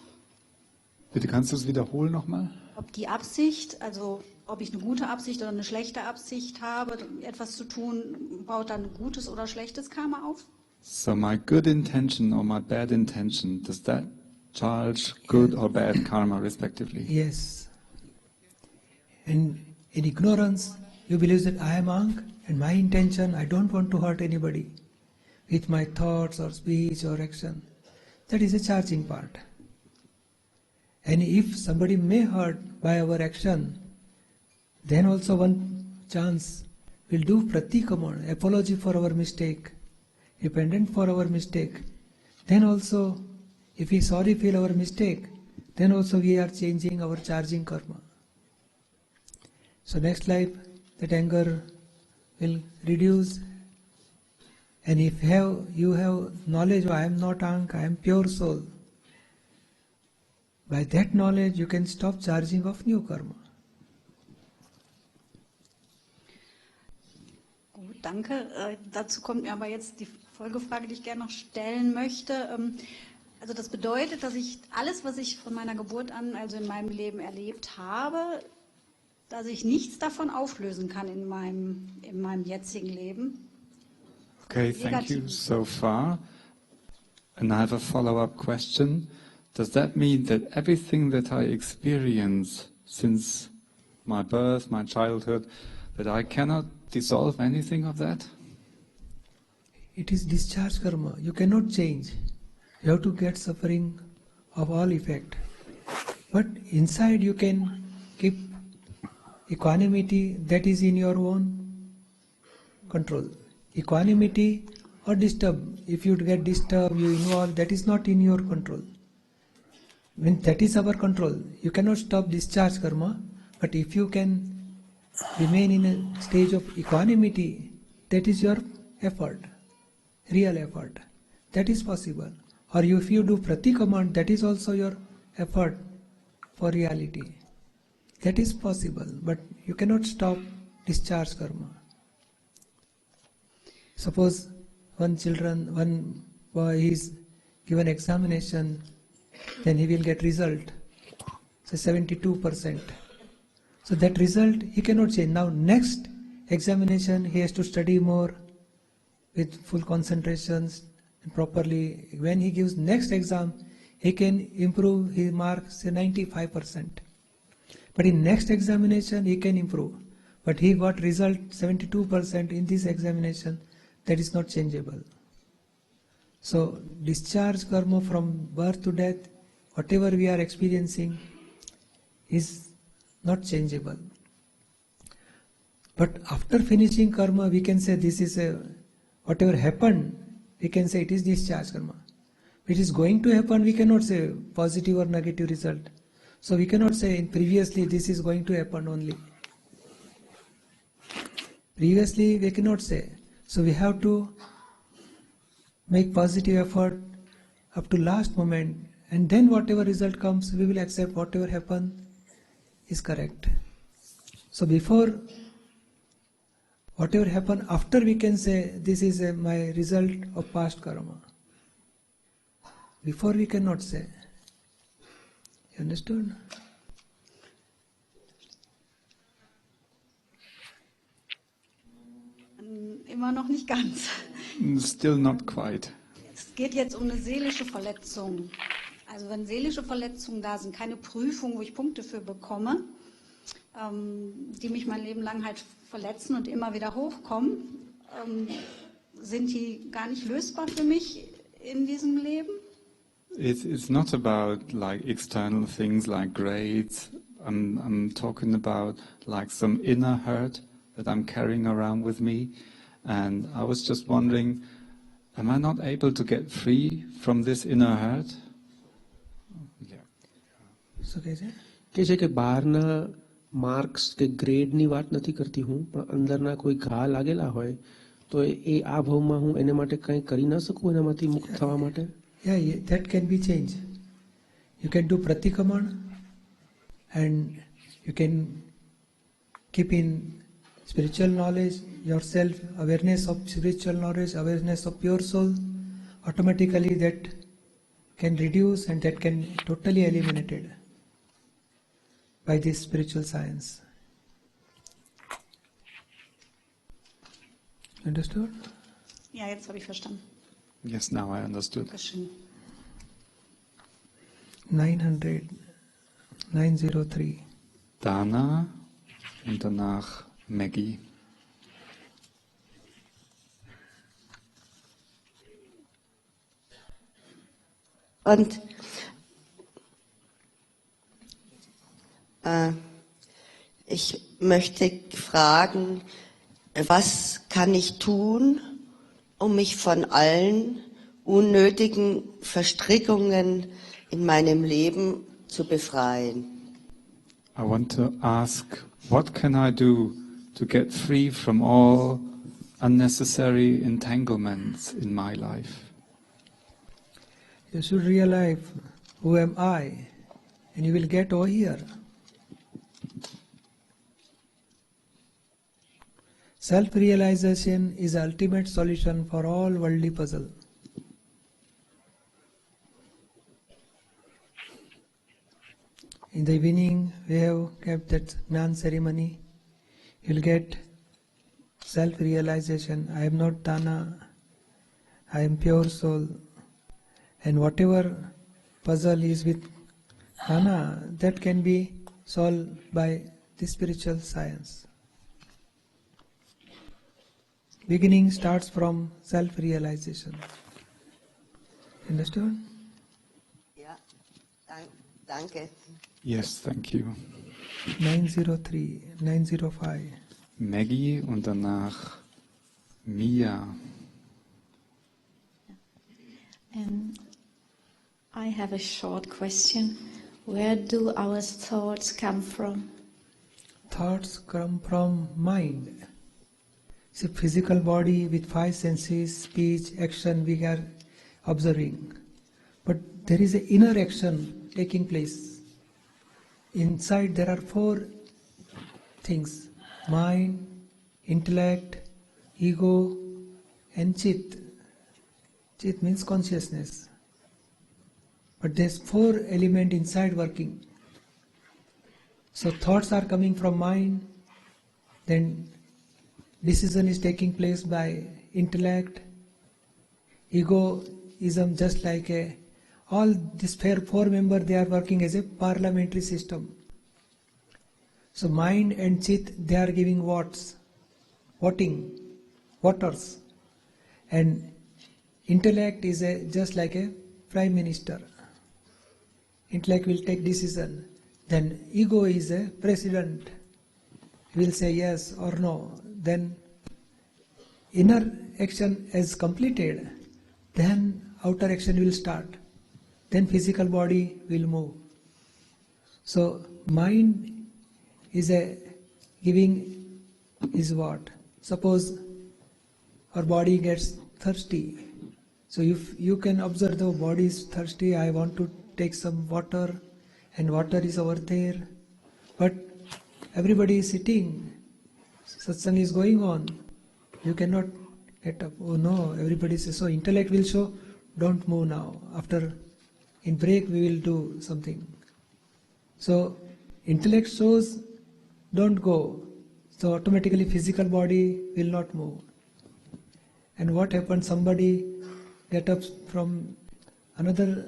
Bitte kannst du es wiederholen nochmal? Ob die Absicht, also ob ich eine gute Absicht oder eine schlechte Absicht habe, etwas zu tun, baut dann gutes oder schlechtes Karma auf? So my good intention or my bad intention, does that charge good or bad karma respectively? Yes. And in ignorance, you believe that I am Ankh and my intention, I don't want to hurt anybody with my thoughts or speech or action. That is a charging part. And if somebody may hurt by our action, then also one chance will do pratikamana, apology for our mistake, repentance for our mistake. Then also, if we sorry feel our mistake, then also we are changing our charging karma. So next life, that anger will reduce. And if you have knowledge, I am not Ankh, I am pure soul. By that knowledge, you can stop charging of new karma. Gut, danke. Dazu kommt mir aber jetzt die Folgefrage, die ich gerne noch stellen möchte. Also das bedeutet, dass ich alles, was ich von meiner Geburt an, also in meinem Leben erlebt habe, dass ich nichts davon auflösen kann in meinem jetzigen Leben. Okay, thank you so far. And I have a follow-up question. Does that mean that everything that I experience since my birth, my childhood, that I cannot dissolve anything of that? It is discharge karma. You cannot change. You have to get suffering of all effect. But inside you can keep equanimity that is in your own control. Equanimity or disturb. If you get disturbed, you involve, that is not in your control. When that is our control, you cannot stop discharge karma, but if you can remain in a stage of equanimity, that is your effort, real effort. That is possible. Or if you do pratikamand, that is also your effort for reality. That is possible, but you cannot stop discharge karma. Suppose one boy is given examination, then he will get result, say 72%. So that result he cannot change. Now next examination he has to study more with full concentrations and properly. When he gives next exam, he can improve his marks, say 95%. But in next examination he can improve. But he got result 72% in this examination, that is not changeable. So discharge karma from birth to death, whatever we are experiencing is not changeable. But after finishing karma, we can say this is whatever happened, we can say it is discharge karma. Which is going to happen, we cannot say positive or negative result. So we cannot say previously this is going to happen only. Previously we cannot say. So we have to make positive effort up to last moment, and then whatever result comes, we will accept whatever happened is correct. So before whatever happened, after we can say this is my result of past karma. Before we cannot say. You understood? Immer noch nicht ganz. Still not quite. Es geht jetzt um eine seelische Verletzung. Also wenn seelische Verletzungen da sind, keine Prüfung, wo ich Punkte für bekomme, die mich mein Leben lang halt verletzen und immer wieder hochkommen, sind die gar nicht lösbar für mich in diesem Leben? It's not about like external things like grades. I'm talking about like some inner hurt that I'm carrying around with me. And I was just wondering, am I not able to get free from this inner hurt? કે છે કે બહારના marks કે ગ્રેડની વાત નથી કરતી હું, પણ અંદરના કોઈ ઘા લાગેલા હોય તો એ આ ભાવમાં હું એને માટે કંઈ કરી ના શકું એનામાંથી મુક્ત થવા માટે? Yeah, that can be changed. You can do pratikamana and you can keep in spiritual knowledge yourself, awareness of spiritual knowledge, awareness of pure soul. Automatically that can reduce and that can totally eliminated by this spiritual science. Understood? Ja, jetzt habe ich verstanden. Yes, now I understood. 903. Dana und danach Maggie. Und ich möchte fragen, was kann ich tun, um mich von allen unnötigen Verstrickungen in meinem Leben zu befreien? I want to ask, what can I do to get free from all unnecessary entanglements in my life? You should realize, who am I? And you will get over here. Self-realization is the ultimate solution for all worldly puzzle. In the evening, we have kept that Gnan ceremony. You will get self-realization. I am not Dana. I am pure soul. And whatever puzzle is with Dana, that can be solved by the spiritual science. Beginning starts from self-realization. Understood? Ja, danke. Yes, thank you. 903, 905. Maggie und danach Mia. And I have a short question. Where do our thoughts come from? Thoughts come from mind. See, physical body with 5 senses, speech, action we are observing. But there is an inner action taking place. Inside there are 4 things: mind, intellect, ego, and chit. Chit means consciousness. But there's 4 elements inside working. So thoughts are coming from mind, then decision is taking place by intellect, egoism, just like all these 4 members, they are working as a parliamentary system. So mind and chit, they are giving voters, and intellect is just like a prime minister. Intellect will take decision. Then ego is a president. He will say yes or no. Then inner action is completed. Then outer action will start. Then physical body will move. So mind is giving is what? Suppose our body gets thirsty. So if you can observe the body is thirsty, I want to take some water, and water is over there. But everybody is sitting. Satsang is going on. You cannot get up. Oh no, everybody says, so intellect will show, don't move now. After, in break we will do something. So intellect shows, don't go. So automatically physical body will not move. And what happens? Somebody get up from another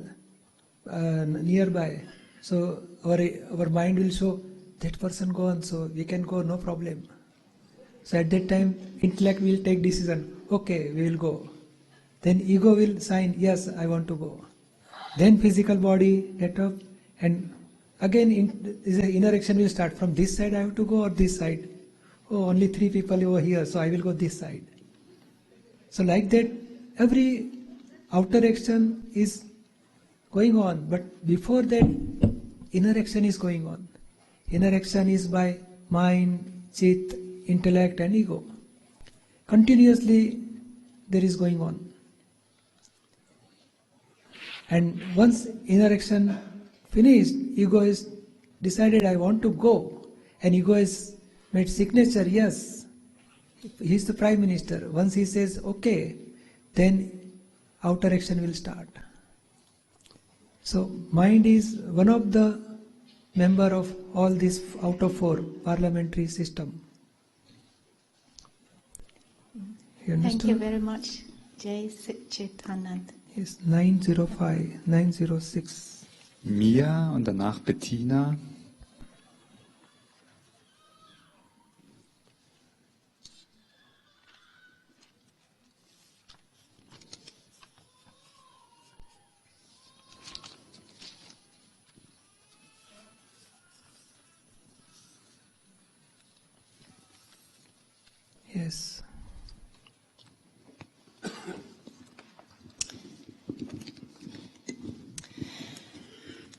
nearby. So our mind will show, that person gone, so we can go, no problem. So at that time, intellect will take decision. Okay, we will go. Then ego will sign, yes, I want to go. Then physical body get up, and again inner action will start. From this side I have to go, or this side. Oh, only 3 people over here, so I will go this side. So like that, every outer action is going on, but before that, inner action is going on. Inner action is by mind, chit, intellect and ego. Continuously there is going on. And once inner action finished, ego is decided I want to go, and ego is made signature, yes, he is the Prime Minister. Once he says okay, then outer action will start. So mind is one of the member of all these out of 4 parliamentary system. Thank you very much. Jai Chit Anand. Yes, 905, 906. Mia und danach Bettina. Yes.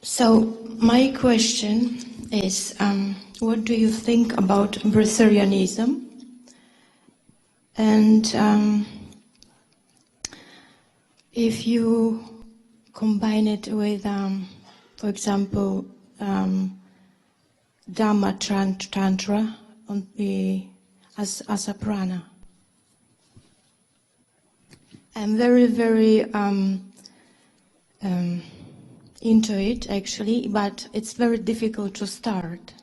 So my question is, what do you think about Breatharianism? And if you combine it with, for example, Dhamma Tantra as a prana. I'm very, very into it actually, but it's very difficult to start.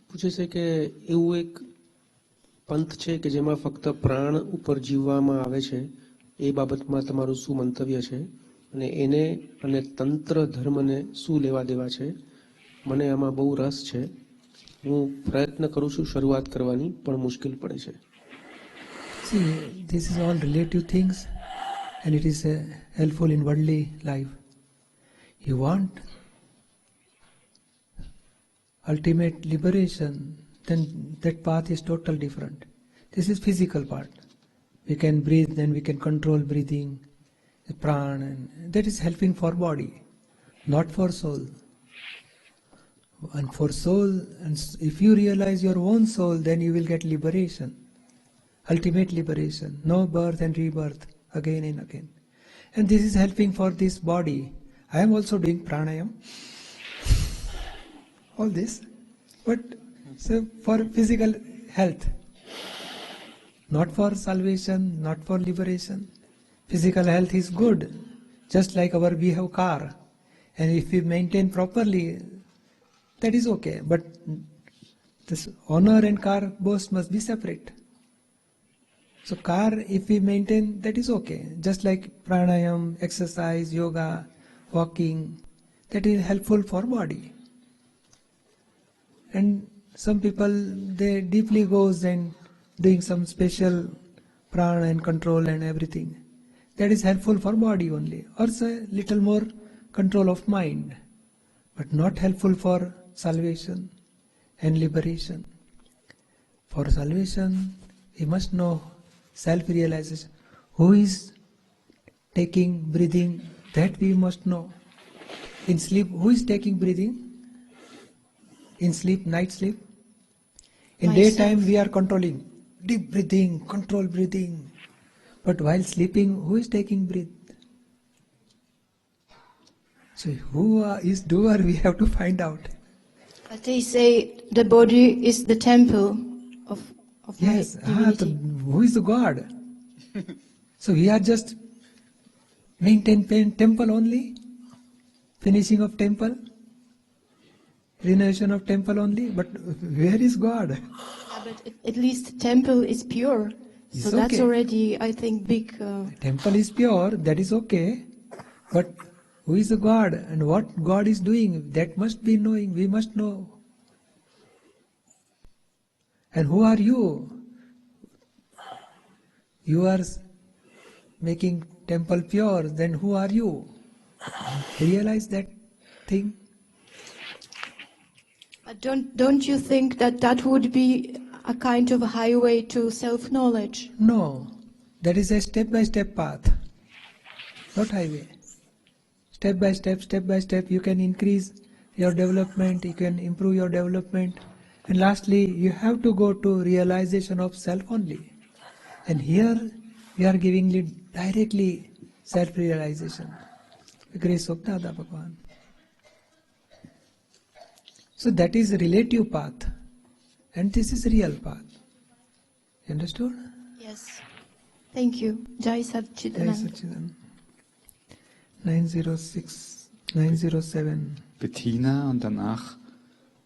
પૂછે છે કે એવું એક પંથ છે કે જેમાં ફક્ત પ્રાણ ઉપર જીવવામાં આવે છે, એ બાબતમાં તમારું શું મંતવ્ય છે, અને એને અને તંત્ર ધર્મને શું લેવા દેવા છે? મને આમાં બહુ રસ છે. હું પ્રયત્ન કરું છું શરૂઆત કરવાની, પણ મુશ્કેલ પડે છે. See, this is all relative things, and it is helpful in worldly life. You want ultimate liberation, then that path is totally different. This is physical part. We can breathe, then we can control breathing, the prana, and that is helping for body, not for soul. And for soul, and if you realize your own soul, then you will get liberation, ultimate liberation, no birth and rebirth again and again. And this is helping for this body. I am also doing pranayam, all this, but so for physical health, not for salvation, not for liberation. Physical health is good, just like we have car, and if we maintain properly, that is okay. But this honor and car both must be separate. So car, if we maintain, that is okay. Just like pranayam, exercise, yoga, walking, that is helpful for body. And some people, they deeply goes and doing some special prana and control and everything. That is helpful for body only. Also a little more control of mind, but not helpful for salvation and liberation. For salvation, we must know self-realization. Who is taking breathing, that we must know. In sleep, who is taking breathing? In sleep, night sleep. In Myself. daytime, we are controlling. Deep breathing, control breathing. But while sleeping, who is taking breath? So who is doer, we have to find out. But they say the body is the temple of Yes, my divinity. who is the God? So we are just maintain temple only, finishing of temple, renovation of temple only, but where is God? Yeah, but at least temple is pure. So It's that's okay. already, I think, big. Temple is pure, that is okay, but who is the God and what God is doing, that must be knowing, we must know. And who are you? You are making temple pure, then who are you? Realize that thing. But don't you think that that would be a kind of a highway to self-knowledge? No, that is a step-by-step path, not highway. Step by step, you can increase your development, you can improve your development, and lastly, you have to go to realization of self only. And here, we are giving directly self-realization. Grace of Dada Bhagwan. So that is relative path, and this is real path. Understood? Yes. Thank you. Jai Jai Satchidanand. Satchidanand. 906, 907. Bettina und danach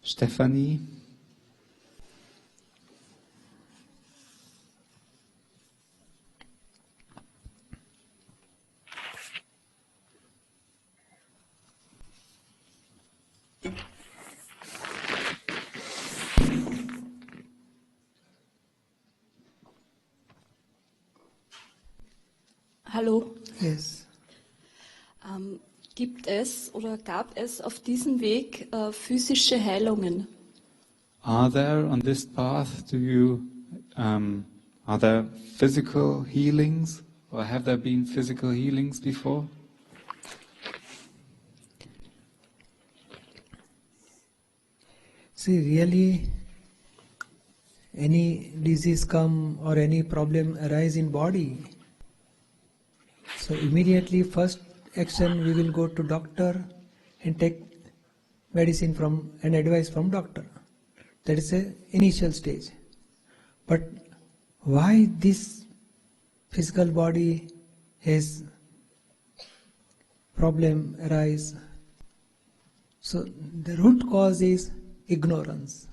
Stefanie. Hallo. Yes. Gibt es oder gab es auf diesem Weg physische Heilungen? Are there on this path, are there physical healings, or have there been physical healings before? See, really, any disease come or any problem arise in body, so immediately first action we will go to doctor and take medicine from and advice from doctor. That is a initial stage. But why this physical body has problem arise? So the root cause is ignorance.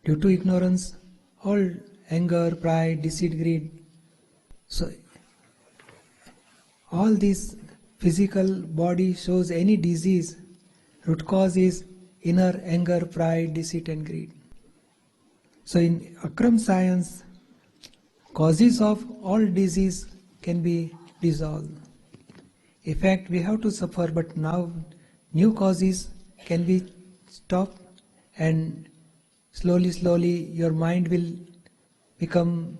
Due to ignorance, all anger, pride, deceit, greed. So all this physical body shows any disease, root cause is inner anger, pride, deceit and greed. So in Akram science, causes of all disease can be dissolved. In fact, we have to suffer, but now new causes can be stopped, and slowly your mind will become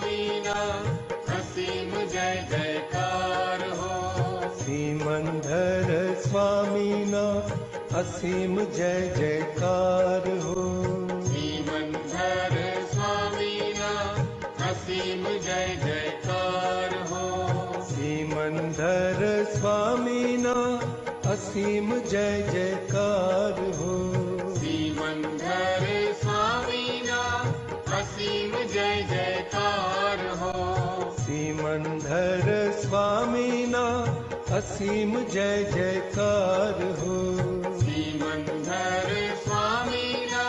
असीम जय जयकार हो। श्रीमंधर स्वामी ना असीम जय जयकार हो। श्रीमंधर स्वामी ना असीम जय जयकार हो। श्रीमंधर स्वामी ना असीम जय जयकार हो। श्रीमंधर स्वामी ना असीम जय जयकार हो। श्रीमंधर स्वामी ना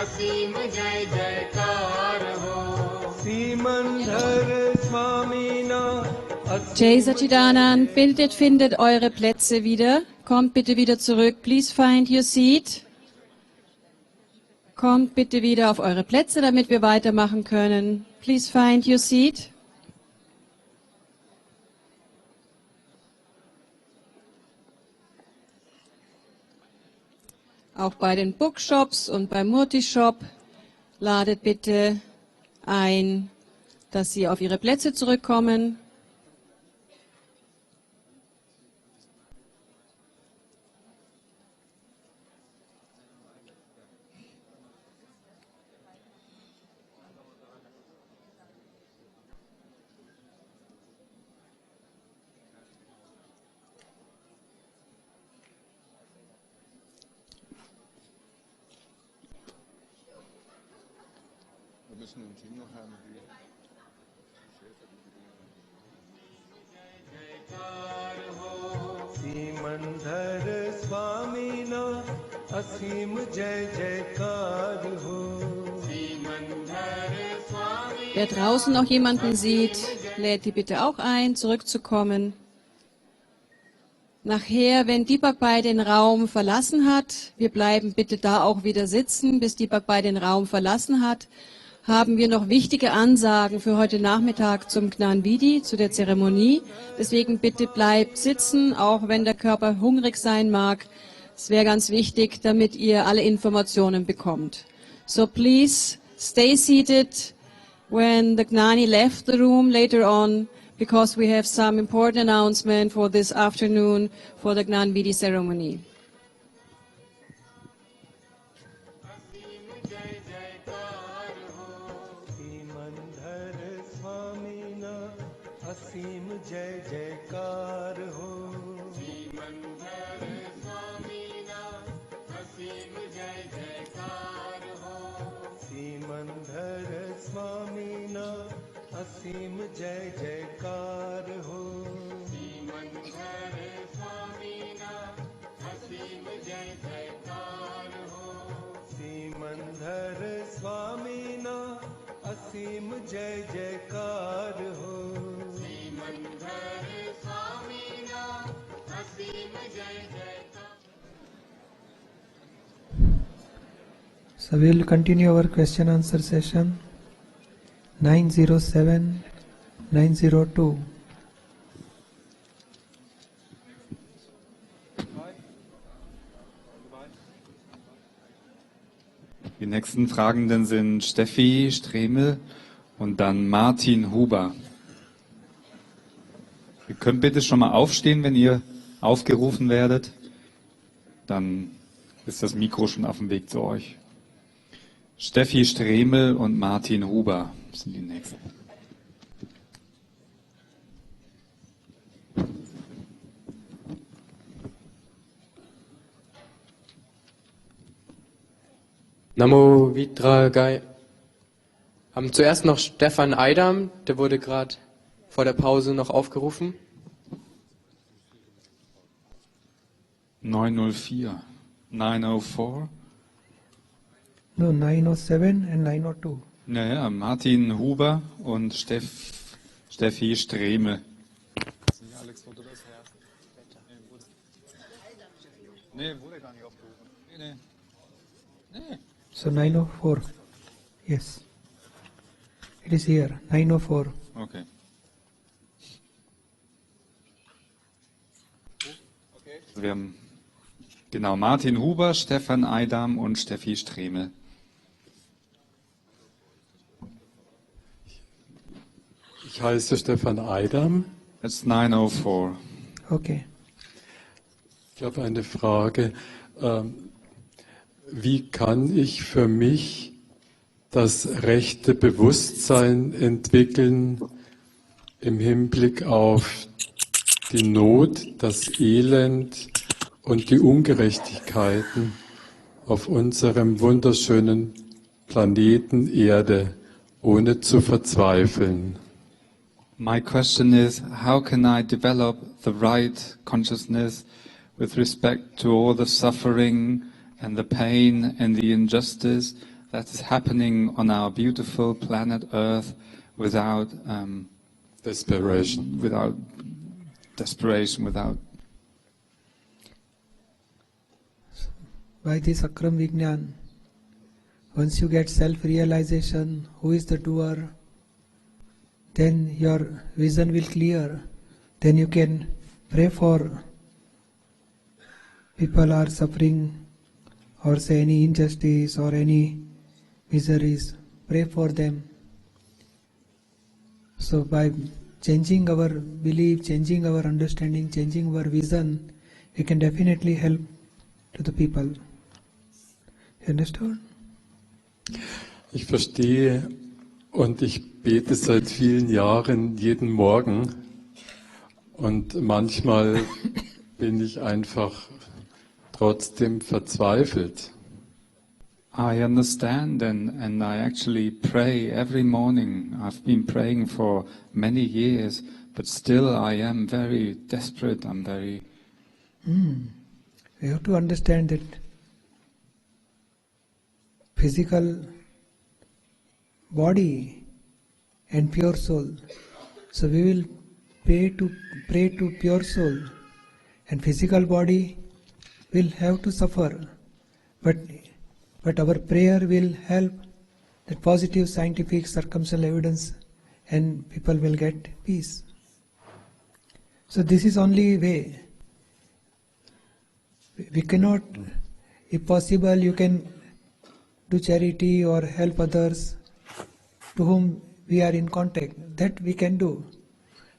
असीम जय जयकार हो। श्रीमंधर स्वामी ना Jai Sachidanand, findet eure Plätze wieder. Kommt bitte wieder zurück. Please find your seat. Kommt bitte wieder auf eure Plätze, damit wir weitermachen können. Please find your seat. Auch bei den Bookshops und beim Murti-Shop ladet bitte ein, dass sie auf ihre Plätze zurückkommen. श्रीमंधर स्वामी ना असीम जय जयकार हो। Wer draußen noch jemanden sieht, lädt die bitte auch ein, zurückzukommen. Nachher, wenn Deepakbhai den Raum verlassen hat, wir bleiben bitte da auch wieder sitzen, bis Deepakbhai den Raum verlassen hat, haben wir noch wichtige Ansagen für heute Nachmittag zum Gnan Vidhi, zu der Zeremonie. Deswegen bitte bleibt sitzen, auch wenn der Körper hungrig sein mag. Es wäre ganz wichtig, damit ihr alle Informationen bekommt. So please stay seated when the Gnani left the room later on, because we have some important announcement for this afternoon for the Gnan Vidhi ceremony. असीम जय जयकार हो। श्रीमंधर स्वामी ना असीम जय जयकार हो। श्रीमंधर स्वामी ना असीम जय जयकार हो। श्रीमंधर स्वामी ना असीम जय जयकार हो। श्रीमंधर स्वामी ना असीम जय जयकार हो। श्रीमंधर स्वामी ना असीम जय जयकार। So we will continue our question answer session. 907, 902. Die nächsten Fragenden sind Steffi Stremel und dann Martin Huber. Ihr könnt bitte schon mal aufstehen, wenn ihr aufgerufen werdet. Dann ist das Mikro schon auf dem Weg zu euch. Steffi Stremel und Martin Huber sind die nächsten. Namo Vidragai. Zuerst noch Stefan Eidam, der wurde gerade vor der Pause noch aufgerufen. 904. 904. No, 907 and 902. Naja, Martin Huber und Steffi Stremel. Nee, wurde gar nicht aufgerufen. Nee. So 904. Yes. It is here. 904. Okay. Wir haben genau Martin Huber, Stefan Eidam und Steffi Stremel. Ich heiße Stefan Eidam. That's 904. Okay. Ich habe eine Frage. wie kann ich für mich das rechte Bewusstsein entwickeln im Hinblick auf die Not, das Elend und die Ungerechtigkeiten auf unserem wunderschönen Planeten Erde, ohne zu verzweifeln. My question is, how can I develop the right consciousness with respect to all the suffering and the pain and the injustice that is happening on our beautiful planet Earth without desperation, without by this Akram Vignan, once you get self-realization, who is the doer, then your vision will clear. Then you can pray for people are suffering or say any injustice or any miseries. Pray for them. So by changing our belief, changing our understanding, changing our vision, we can definitely help to the people. You understand? Ich verstehe und ich bete seit vielen Jahren jeden Morgen und manchmal bin ich einfach trotzdem verzweifelt. I understand and I actually pray every morning. I've been praying for many years, but still I am very desperate. I'm very... We have to understand that physical body and pure soul. So we will pray to pure soul, and physical body will have to suffer. But our prayer will help that positive scientific circumstantial evidence, and people will get peace. So this is only way. We cannot, if possible, you can do charity or help others to whom we are in contact. That we can do.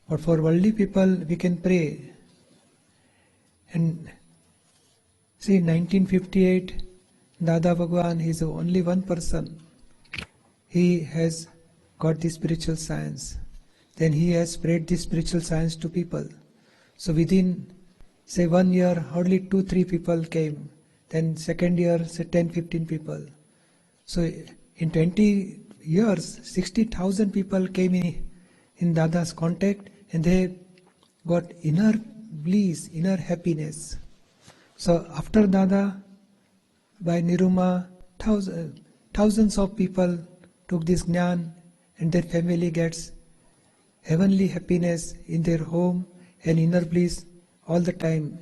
But for worldly people, we can pray. And see, 1958, Dada Bhagwan is only one person. He has got the spiritual science. Then he has spread the spiritual science to people. So within, say 1 year, hardly 2-3 people came. Then second year, say 10-15 people. So in 20 years, 60,000 people came in Dada's contact, and they got inner bliss, inner happiness. So after Dada, by Niruma, thousands of people took this Gnan, and their family gets heavenly happiness in their home and inner bliss all the time.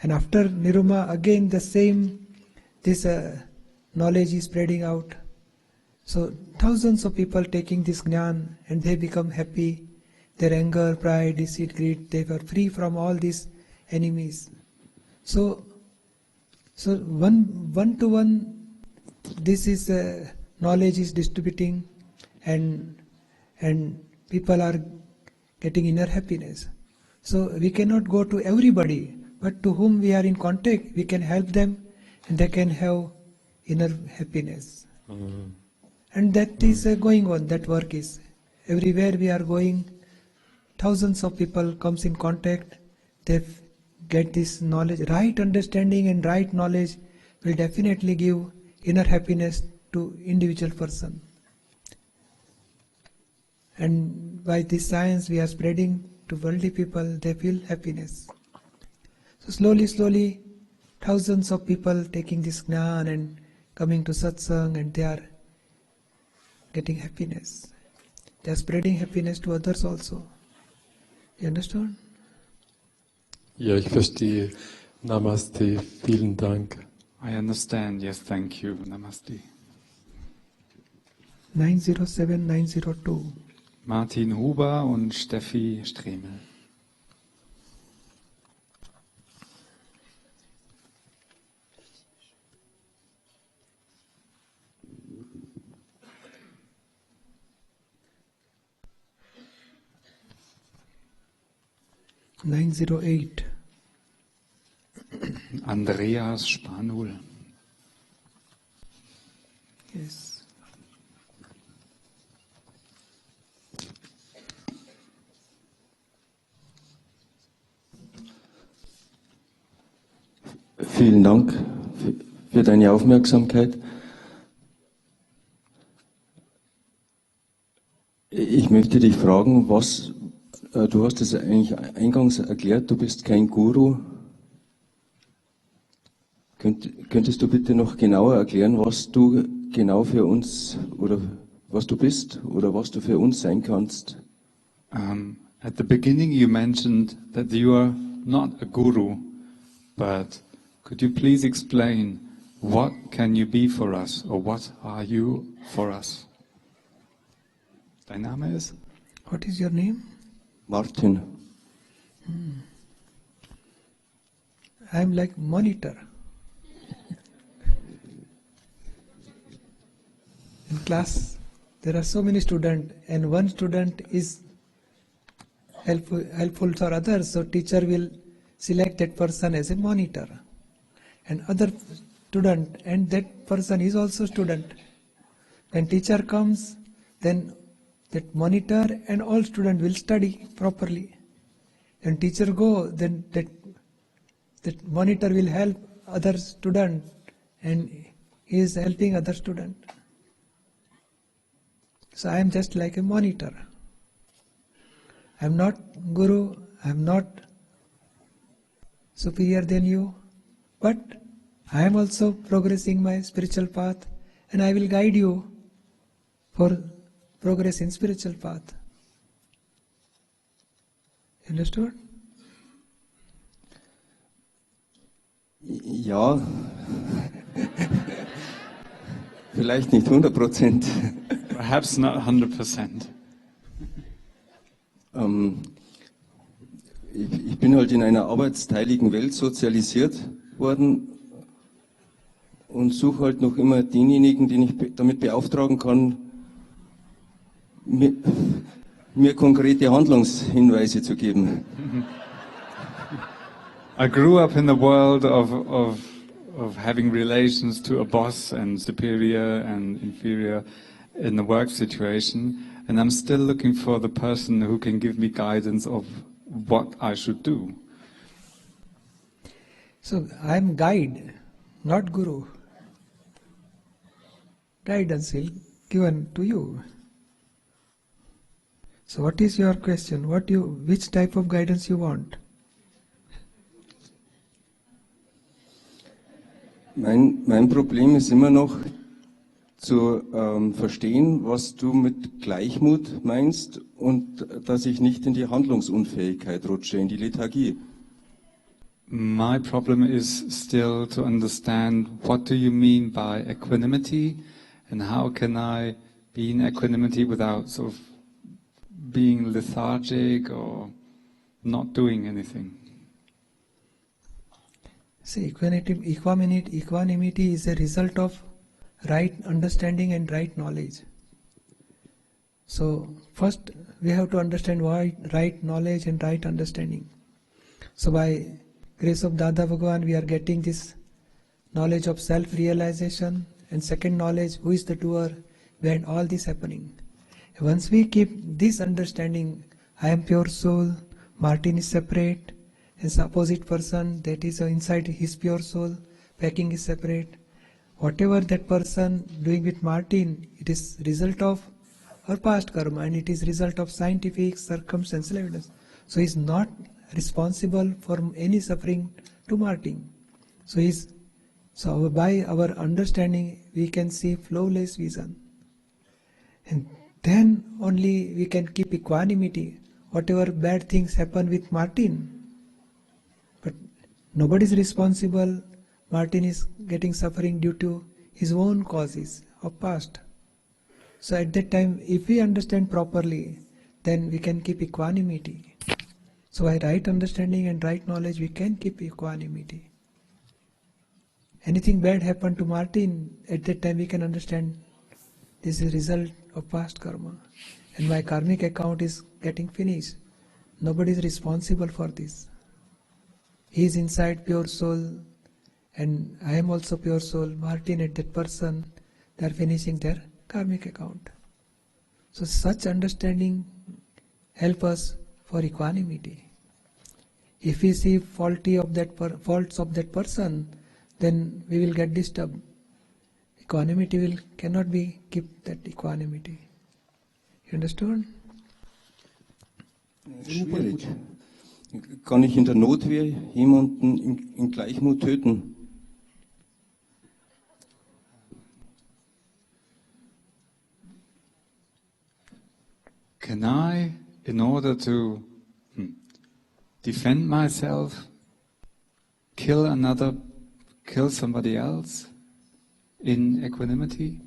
And after Niruma, again the same, this knowledge is spreading out. So thousands of people taking this Gnan, and they become happy. Their anger, pride, deceit, greed, they were free from all these enemies. So one to one, this is knowledge is distributing, and people are getting inner happiness. So we cannot go to everybody, but to whom we are in contact, we can help them, and they can have inner happiness. And that is going on. That work is everywhere we are going. Thousands of people comes in contact. They get this knowledge, right understanding and right knowledge will definitely give inner happiness to individual person. And by this science we are spreading to worldly people, they feel happiness. So slowly, thousands of people taking this Gnan and coming to satsang, and they are getting happiness. They are spreading happiness to others also. You understand? Ja, ich verstehe. Namaste, vielen Dank. I understand, yes, thank you. Namaste. 907-902. Martin Huber und Steffi Stremel. Andreas Spanul. Yes. Vielen Dank für deine Aufmerksamkeit. Ich möchte dich fragen, du hast es eigentlich eingangs erklärt, du bist kein Guru. Könntest du bitte noch genauer erklären, was du genau für uns oder was du bist oder was du für uns sein kannst? At the beginning you mentioned that you are not a guru, but could you please explain what can you be for us or what are you for us? Dein Name ist? What is your name? Martin. I'm like monitor. In class, there are so many students, and one student is helpful for others, so teacher will select that person as a monitor. And other student, and that person is also student. When teacher comes, then that monitor and all students will study properly. When teacher go, then that monitor will help other student, and he is helping other student. So I am just like a monitor. I am not guru, I am not superior than you, but I am also progressing my spiritual path, and I will guide you for progress in spiritual path. Understood? Ja, vielleicht nicht 100%. Perhaps not 100%. Ich bin halt in einer arbeitsteiligen Welt sozialisiert worden und suche halt noch immer denjenigen, den ich damit beauftragen kann, mir konkrete Handlungshinweise zu geben. I grew up in the world of having relations to a boss and superior and inferior in the work situation, and I'm still looking for the person who can give me guidance of what I should do. So I am guide, not guru. Guidance will given to you. So what is your question? Which type of guidance you want? Mein Problem ist immer noch zu verstehen, was du mit Gleichmut meinst und dass ich nicht in die Handlungsunfähigkeit rutsche, in die Lethargie. My problem is still to understand what do you mean by equanimity and how can I be in equanimity without sort of being lethargic or not doing anything. See, equanimity is a result of right understanding and right knowledge. So first we have to understand why right knowledge and right understanding. So by grace of Dada Bhagwan we are getting this knowledge of self-realization, and second knowledge, who is the doer behind all this happening. Once we keep this understanding, I am pure soul, Martin is separate, his opposite person, that is inside his pure soul, packing is separate. Whatever that person doing with Martin, it is result of our past karma, and it is result of scientific circumstantial evidence. So he is not responsible for any suffering to Martin. So by our understanding we can see flawless vision, and then only we can keep equanimity. Whatever bad things happen with Martin, but nobody is responsible. Martin is getting suffering due to his own causes of past. So at that time, if we understand properly, then we can keep equanimity. So by right understanding and right knowledge, we can keep equanimity. Anything bad happened to Martin, at that time we can understand this is a result of past karma, and my karmic account is getting finished. Nobody is responsible for this. He is inside pure soul, and I am also pure soul, Martin and that person, they are finishing their karmic account. So such understanding help us for equanimity. If we see faults of that person, then we will get disturbed. Equanimity cannot be keep that equanimity. You understand? Schwierig. Kann ich in der Notwehr jemanden in Gleichmut töten? Can I, in order to defend myself, kill somebody else in equanimity?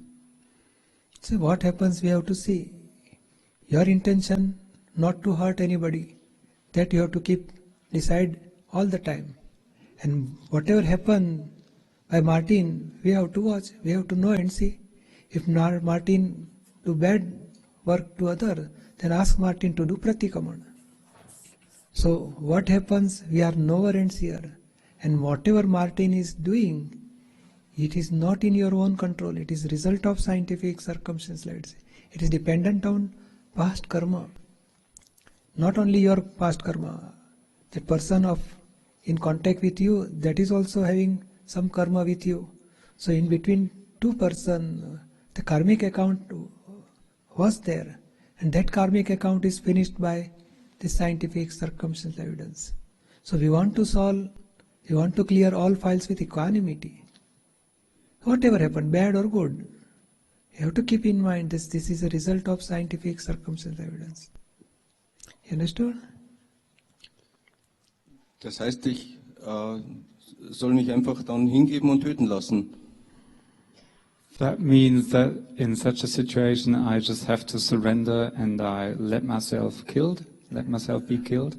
So what happens, we have to see. Your intention not to hurt anybody, that you have to decide all the time. And whatever happen by Martin, we have to watch, we have to know and see. If Martin do bad work to other, then ask Martin to do pratikamana. So what happens, we are knower and seer. And whatever Martin is doing, it is not in your own control. It is result of scientific circumstance, let's say. It is dependent on past karma. Not only your past karma. That person in contact with you, that is also having some karma with you. So in between two person, the karmic account was there. And that karmic account is finished by the scientific circumstance evidence. So we want to clear all files with equanimity. Whatever happened, bad or good, you have to keep in mind this is a result of scientific circumstance evidence. You understood? Das heißt, ich soll mich einfach dann hingeben und töten lassen. That means that in such a situation I just have to surrender and I let myself be killed?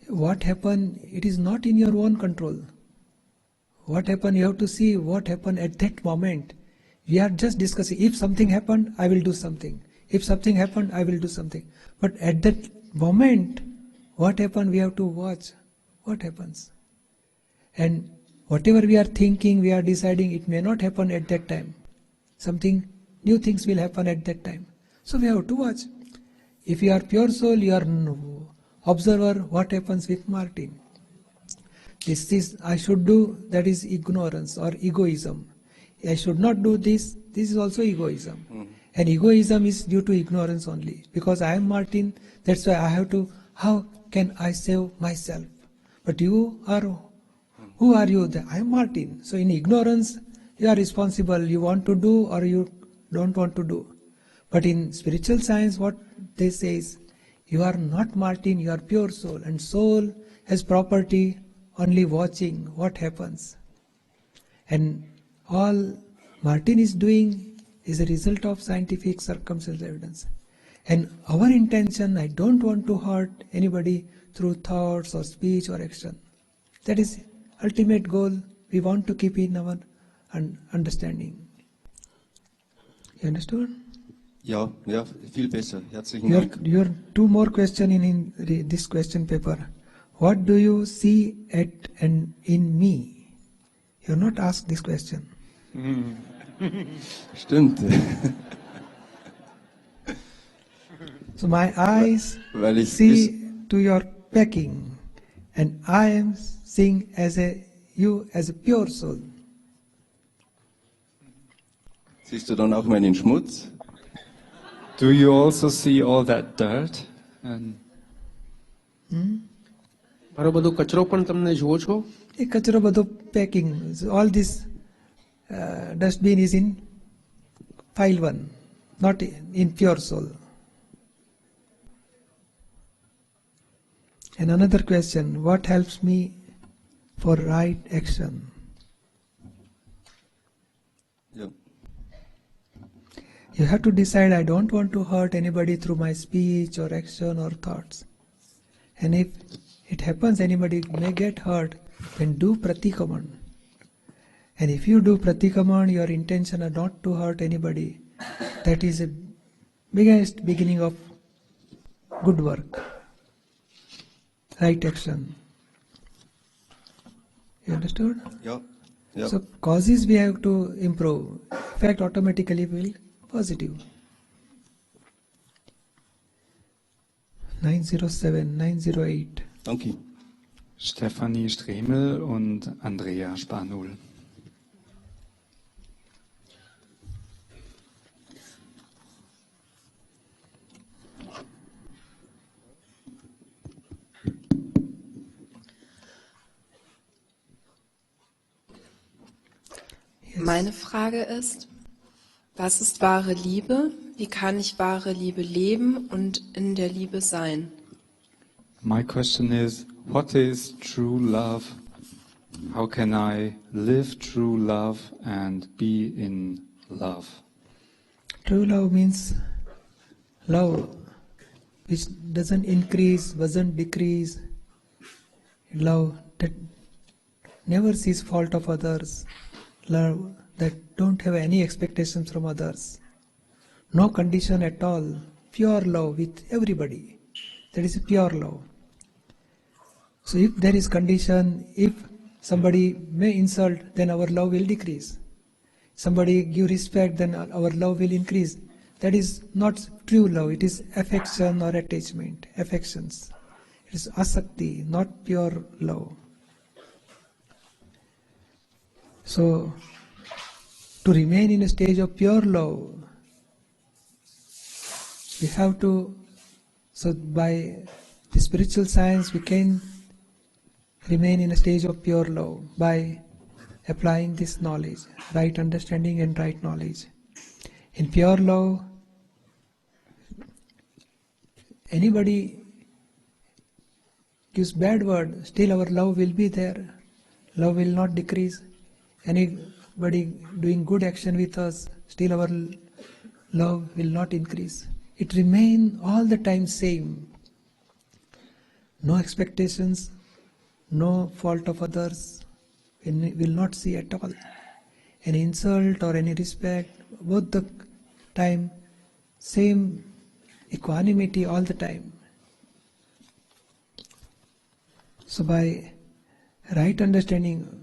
What happened, it is not in your own control. What happened, you have to see what happened at that moment. We are just discussing, if something happened, I will do something. If something happened, I will do something. But at that moment, what happened, we have to watch what happens. And whatever we are thinking, we are deciding, it may not happen at that time. Something, new things will happen at that time. So we have to watch. If you are pure soul, you are observer, what happens with Martin. This is, I should do, that is ignorance or egoism. I should not do this is also egoism. And egoism is due to ignorance only. Because I am Martin, that's why I have to, how can I save myself? But you are, who are you? I am Martin. So in ignorance, you are responsible. You want to do or you don't want to do. But in spiritual science, what they say is, you are not Martin, you are pure soul. And soul has property only watching what happens. And all Martin is doing is a result of scientific circumstantial evidence. And our intention, I don't want to hurt anybody through thoughts or speech or action. That is ultimate goal we want to keep in our understanding. You understood? Ja, viel besser. Herzlichen Dank. Your two more questions in this question paper. What do you see and in me? You have not asked this question. Stimmt. So my eyes see to your packing, and I am seeing you as a pure soul. Siehst du dann auch meinen Schmutz? Do you also see all that dirt? મારો બધો કચરો પણ તમને જુઓ છો? એ કચરો બધો packing. All this dustbin is in file 1, not in pure soul. And another question, what helps me for right action? Yeah. You have to decide, I don't want to hurt anybody through my speech or action or thoughts. And if it happens anybody may get hurt, then do pratikaman. And if you do pratikaman, your intention is not to hurt anybody. That is the biggest beginning of good work. Right action. You understood? Ja, Yeah. So causes we have to improve. Effect automatically will positive. 907, 908. Danke. Stefanie Stremel und Andrea Spanul. Meine Frage ist, was ist wahre Liebe? Wie kann ich wahre Liebe leben und in der Liebe sein? My question is, what is true love? How can I live true love and be in love? True love means love which doesn't increase, doesn't decrease. Love that never sees fault of others. Love that don't have any expectations from others. No condition at all. Pure love with everybody. That is pure love. So if there is condition, if somebody may insult, then our love will decrease. Somebody give respect, then our love will increase. That is not true love. It is affection or attachment. Affections. It is asakti, not pure love. So, to remain in a stage of pure love, we have to, so by the spiritual science we can remain in a stage of pure love by applying this knowledge, right understanding and right knowledge. In pure love, anybody gives bad word, still our love will be there. Love will not decrease. Anybody doing good action with us, still our love will not increase. It remains all the time same. No expectations, no fault of others, we will not see at all. Any insult or any respect, both the time, same equanimity all the time. So by right understanding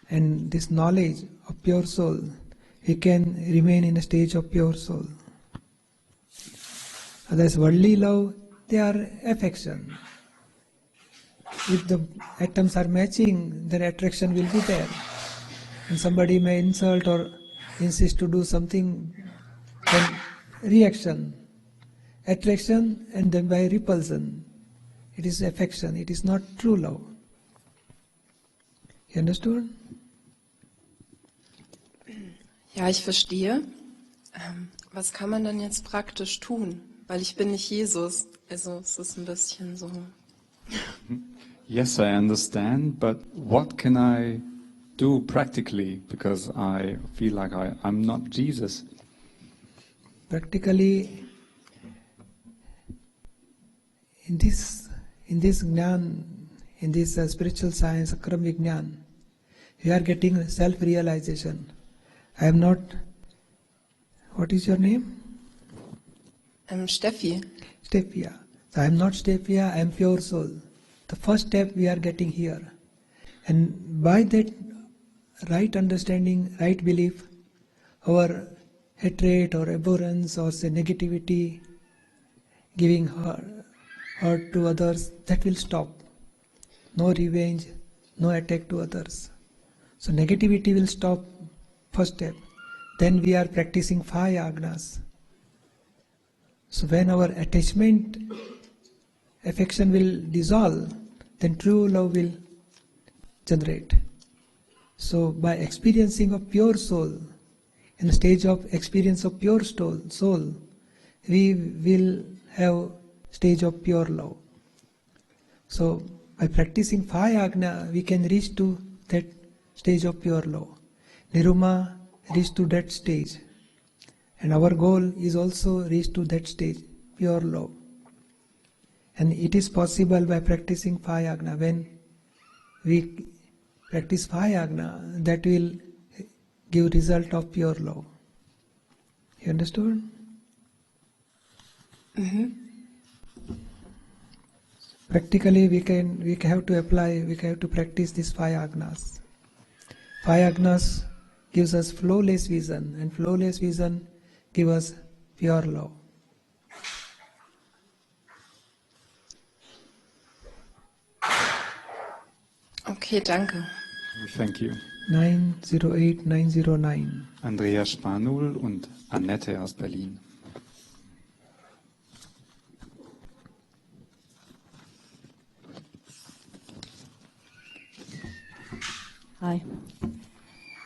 and this knowledge of pure soul, we can remain in a stage of pure soul. Otherwise, worldly love, they are affection. If the atoms are matching, then attraction will be there. And somebody may insult or insist to do something, then reaction, attraction, and then by repulsion. It is affection, it is not true love. You understood? Ja, ich verstehe. Was kann man dann jetzt praktisch tun? Weil ich bin nicht Jesus. Also es ist ein bisschen so. Yes, I understand, but what can I do practically? Because I feel like I'm not Jesus. Practically, in this Gnan, in this spiritual science, Akram Vignan, we are getting self-realization. I am not, what is your name? Steffi. Steffi, yeah. So I am not Steffi, I am pure soul. The first step we are getting here. And by that right understanding, right belief, our hatred or abhorrence or say negativity, giving hurt to others, that will stop. No revenge, no attack to others. So negativity will stop, first step. Then we are practicing 5 agnas. So when our attachment, affection will dissolve, then true love will generate. So by experiencing of pure soul, in the stage of experience of pure soul, we will have stage of pure love. So by practicing 5 agna, we can reach to that stage of pure love. Niruma reach to that stage. And our goal is also reach to that stage, pure love. And it is possible by practicing 5 agna. When we practice 5 agna, that will give result of pure love. You understood? Mm-hmm. Practically we have to apply, we have to practice these 5 agnas. Five agnas gives us flawless vision, and flawless vision gives us pure love. Okay, danke. Thank you. 908909. Andrea Spanul und Annette aus Berlin. Hi.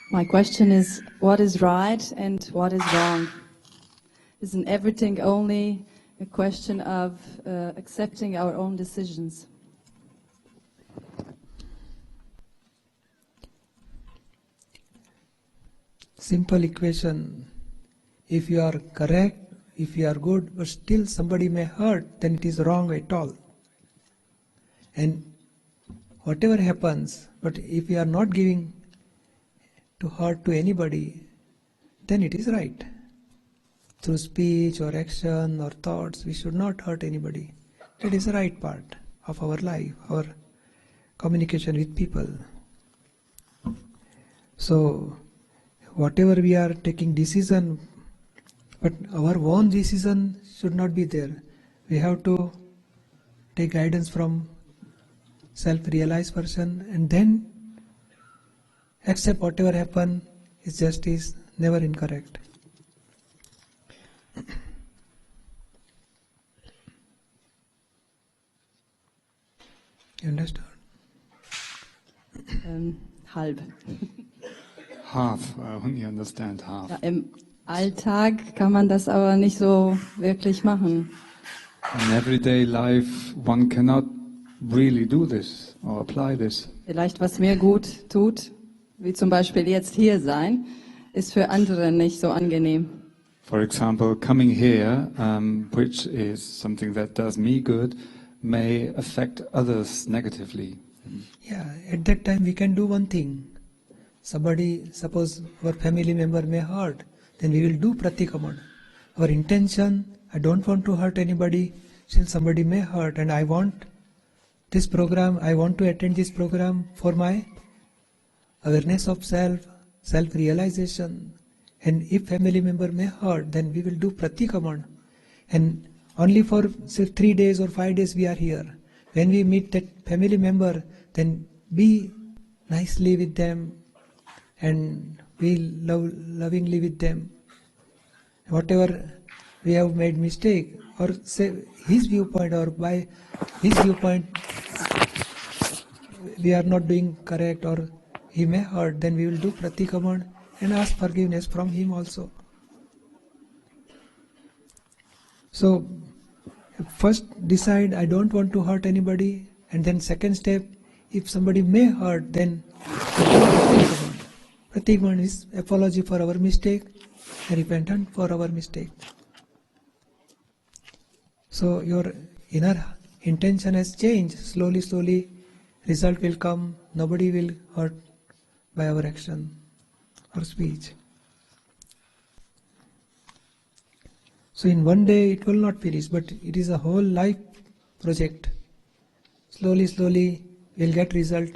My question is, what is right and what is wrong? Isn't everything only a question of accepting our own decisions? Simple equation. If you are correct, if you are good, but still somebody may hurt, then it is wrong at all. And whatever happens, but if you are not giving to hurt to anybody, then it is right. Through speech or action or thoughts, we should not hurt anybody. That is the right part of our life, our communication with people. So, whatever we are taking decision, but our own decision should not be there. We have to take guidance from self-realized person and then accept whatever happen is justice, never incorrect. You understand? Halb. Half, I only understand half. Ja, im Alltag kann man das aber nicht so wirklich machen. In everyday life, one cannot really do this or apply this. Vielleicht was mir gut tut, wie zum Beispiel jetzt hier sein, ist für andere nicht so angenehm. For example, coming here, which is something that does me good, may affect others negatively. Yeah, at that time we can do one thing. Somebody, suppose our family member may hurt, then we will do pratikraman. Our intention, I don't want to hurt anybody, since somebody may hurt, and I want this program, I want to attend this program for my awareness of self, self-realization. And if family member may hurt, then we will do pratikraman. And only for say 3 days or 5 days we are here. When we meet that family member, then be nicely with them and be lovingly with them. Whatever we have made mistake, or say his viewpoint, or by his viewpoint we are not doing correct, or he may hurt, then we will do pratikraman and ask forgiveness from him also. So first decide I don't want to hurt anybody, and then second step, if somebody may hurt, then pratikraman is apology for our mistake and repentance for our mistake. So your inner intention has changed. Slowly, slowly, result will come. Nobody will hurt by our action or speech. So in one day it will not finish, but it is a whole life project. Slowly, slowly, we'll get result.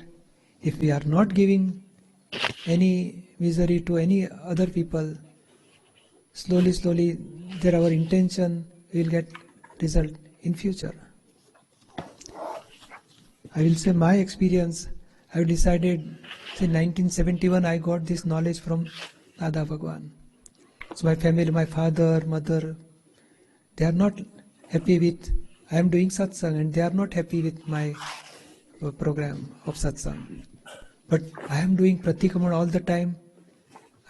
If we are not giving any misery to any other people, slowly, slowly, there our intention will get result in future. I will say my experience. I have decided, say 1971, I got this knowledge from Dada Bhagwan. So my family, my father, mother, they are not happy with, I am doing satsang, and they are not happy with my program of satsang. But I am doing pratikraman all the time.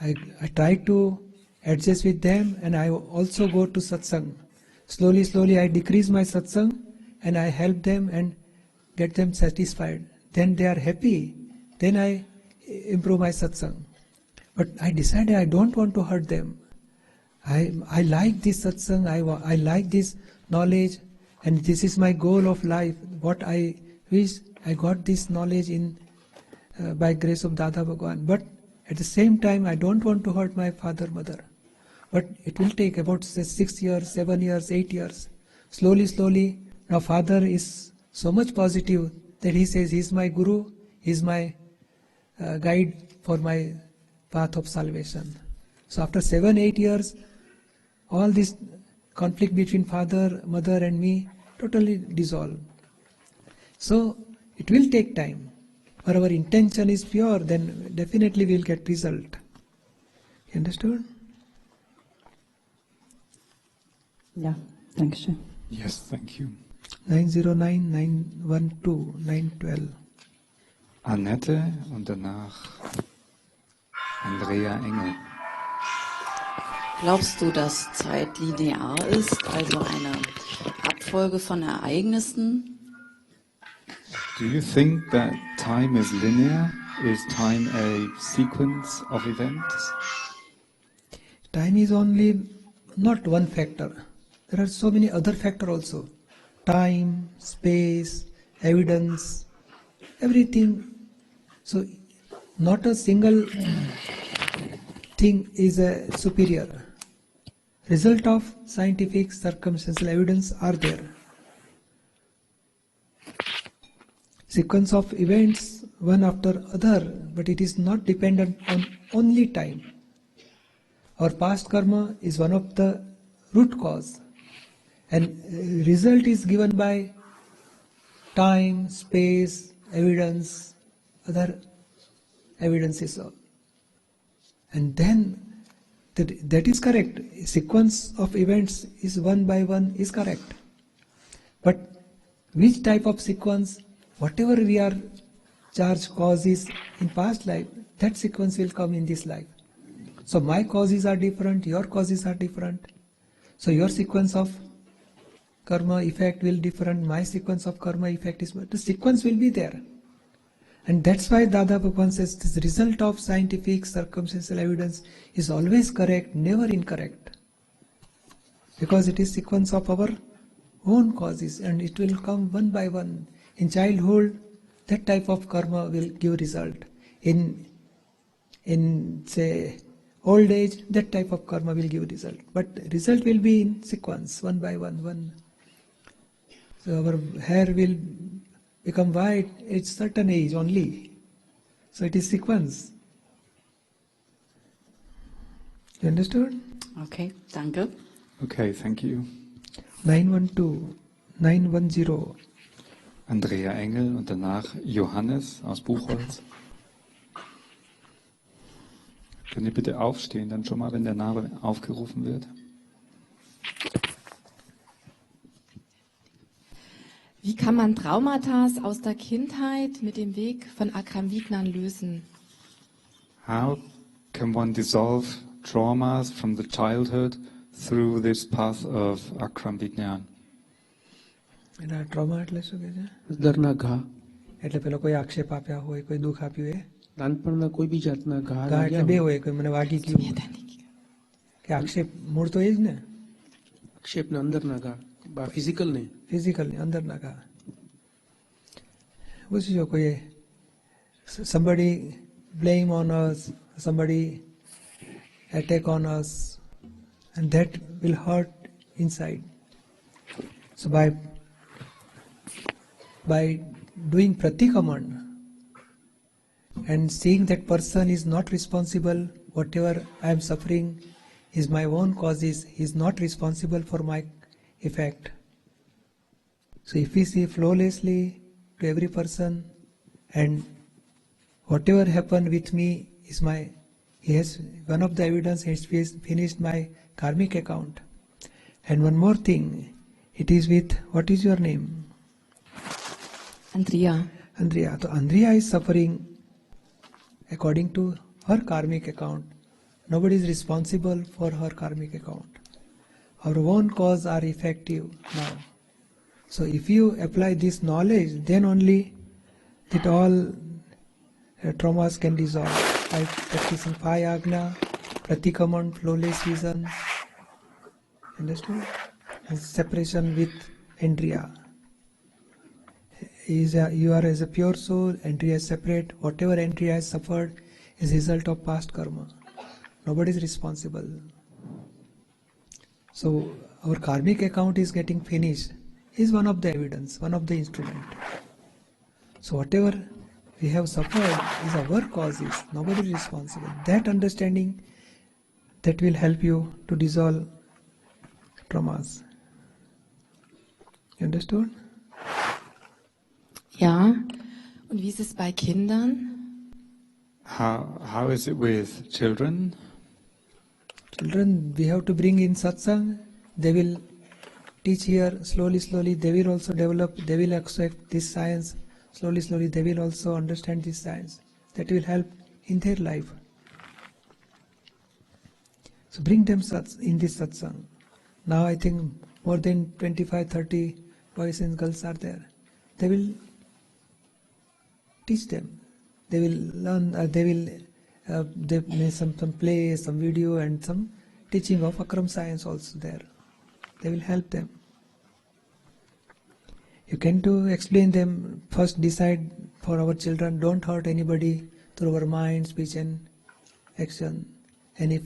I try to adjust with them, and I also go to satsang. Slowly, slowly I decrease my satsang and I help them and get them satisfied. Then they are happy. Then I improve my satsang. But I decided I don't want to hurt them. I like this satsang, I like this knowledge, and this is my goal of life. What I wish, I got this knowledge in by grace of Dada Bhagwan. But at the same time, I don't want to hurt my father, mother. But it will take about 6 years, 7 years, 8 years. Slowly, slowly, now father is so much positive that he says, he is my guru, he is my guide for my path of salvation. So after 7-8 years, all this conflict between father, mother and me totally dissolved. So it will take time. But our intention is pure, then definitely we will get result. You understood? Yeah, thanks. Yes, thank you. 909, 912, 912. Annette und danach Andrea Engel. Glaubst du, dass Zeit linear ist, also eine Abfolge von Ereignissen? Do you think that time is linear? Is time a sequence of events? Time is only not one factor. There are so many other factors also. Time, space, evidence, everything. So not a single thing is a superior. Result of scientific circumstantial evidence are there. Sequence of events one after other, but it is not dependent on only time. Our past karma is one of the root cause, and result is given by time, space, evidence, other evidences. And then that is correct. Sequence of events is one by one is correct. But which type of sequence, whatever we are charged causes in past life, that sequence will come in this life. So my causes are different, your causes are different. So your sequence of karma effect will different, my sequence of karma effect is, the sequence will be there. And that's why Dada Bhagwan says this result of scientific circumstantial evidence is always correct, never incorrect. Because it is sequence of our own causes and it will come one by one. In childhood, that type of karma will give result. In say old age, that type of karma will give result. But result will be in sequence, one by one. So our hair will become white at certain age only. So it is sequence. You understood? Okay, danke. Okay, thank you. 912, 910. Andrea Engel und danach Johannes aus Buchholz. Könnt ihr bitte aufstehen, dann schon mal, wenn der Name aufgerufen wird? Wie kann man Traumata aus der Kindheit mit dem Weg von Akram Vignan lösen? How can one dissolve traumas from the childhood through this path of Akram Vignan? Trauma એટલે શું કે છે? દરના ઘા. એટલે પેલો કોઈ આક્ષેપ આપ્યા હોય, કોઈ દુઃખ આપ્યું એ? નાનપણના કોઈ બી જાતના ઘા. ઘા એટલે બે હોય, કોઈ મને વાગી ગયું કે આક્ષેપ મૂળ તો એ જ ને. આક્ષેપના અંદરના ઘા, ફિઝિકલ નહીં. ફિઝિકલ નહીં, અંદરના ઘા. પૂછજો કોઈ somebody blame on us, somebody attack on us, and that will hurt inside. So by doing pratikaman and seeing that person is not responsible, whatever I am suffering is my own causes, he is not responsible for my effect. So if we see flawlessly to every person and whatever happened with me is he has one of the evidence, he has finished my karmic account. And one more thing, it is with, what is your name? Andrea. Andrea. So Andrea is suffering according to her karmic account. Nobody is responsible for her karmic account. Our own cause are effective now. So if you apply this knowledge, then only that all traumas can dissolve. By practicing 5 Agna, Pratikaman, flawless vision, understood? And separation with Andrea. You are as a pure soul, Andrea is separate. Whatever Andrea has suffered is result of past karma. Nobody is responsible. So our karmic account is getting finished is one of the evidence, one of the instrument. So whatever we have suffered is our causes. Nobody is responsible. That understanding, that will help you to dissolve traumas. You understood? Ja. Und wie ist es bei Kindern? How is it with children? Children, we have to bring in satsang. They will teach here slowly, slowly. They will also develop. They will accept this science. Slowly, slowly, they will also understand this science. That will help in their life. So bring them in this satsang. Now I think more than 25, 30 boys and girls are there. They will teach them. They will learn. They may some play, some video, and some teaching of Akram science also there. They will help them. You can explain them. First decide for our children, don't hurt anybody through our mind, speech and action. And if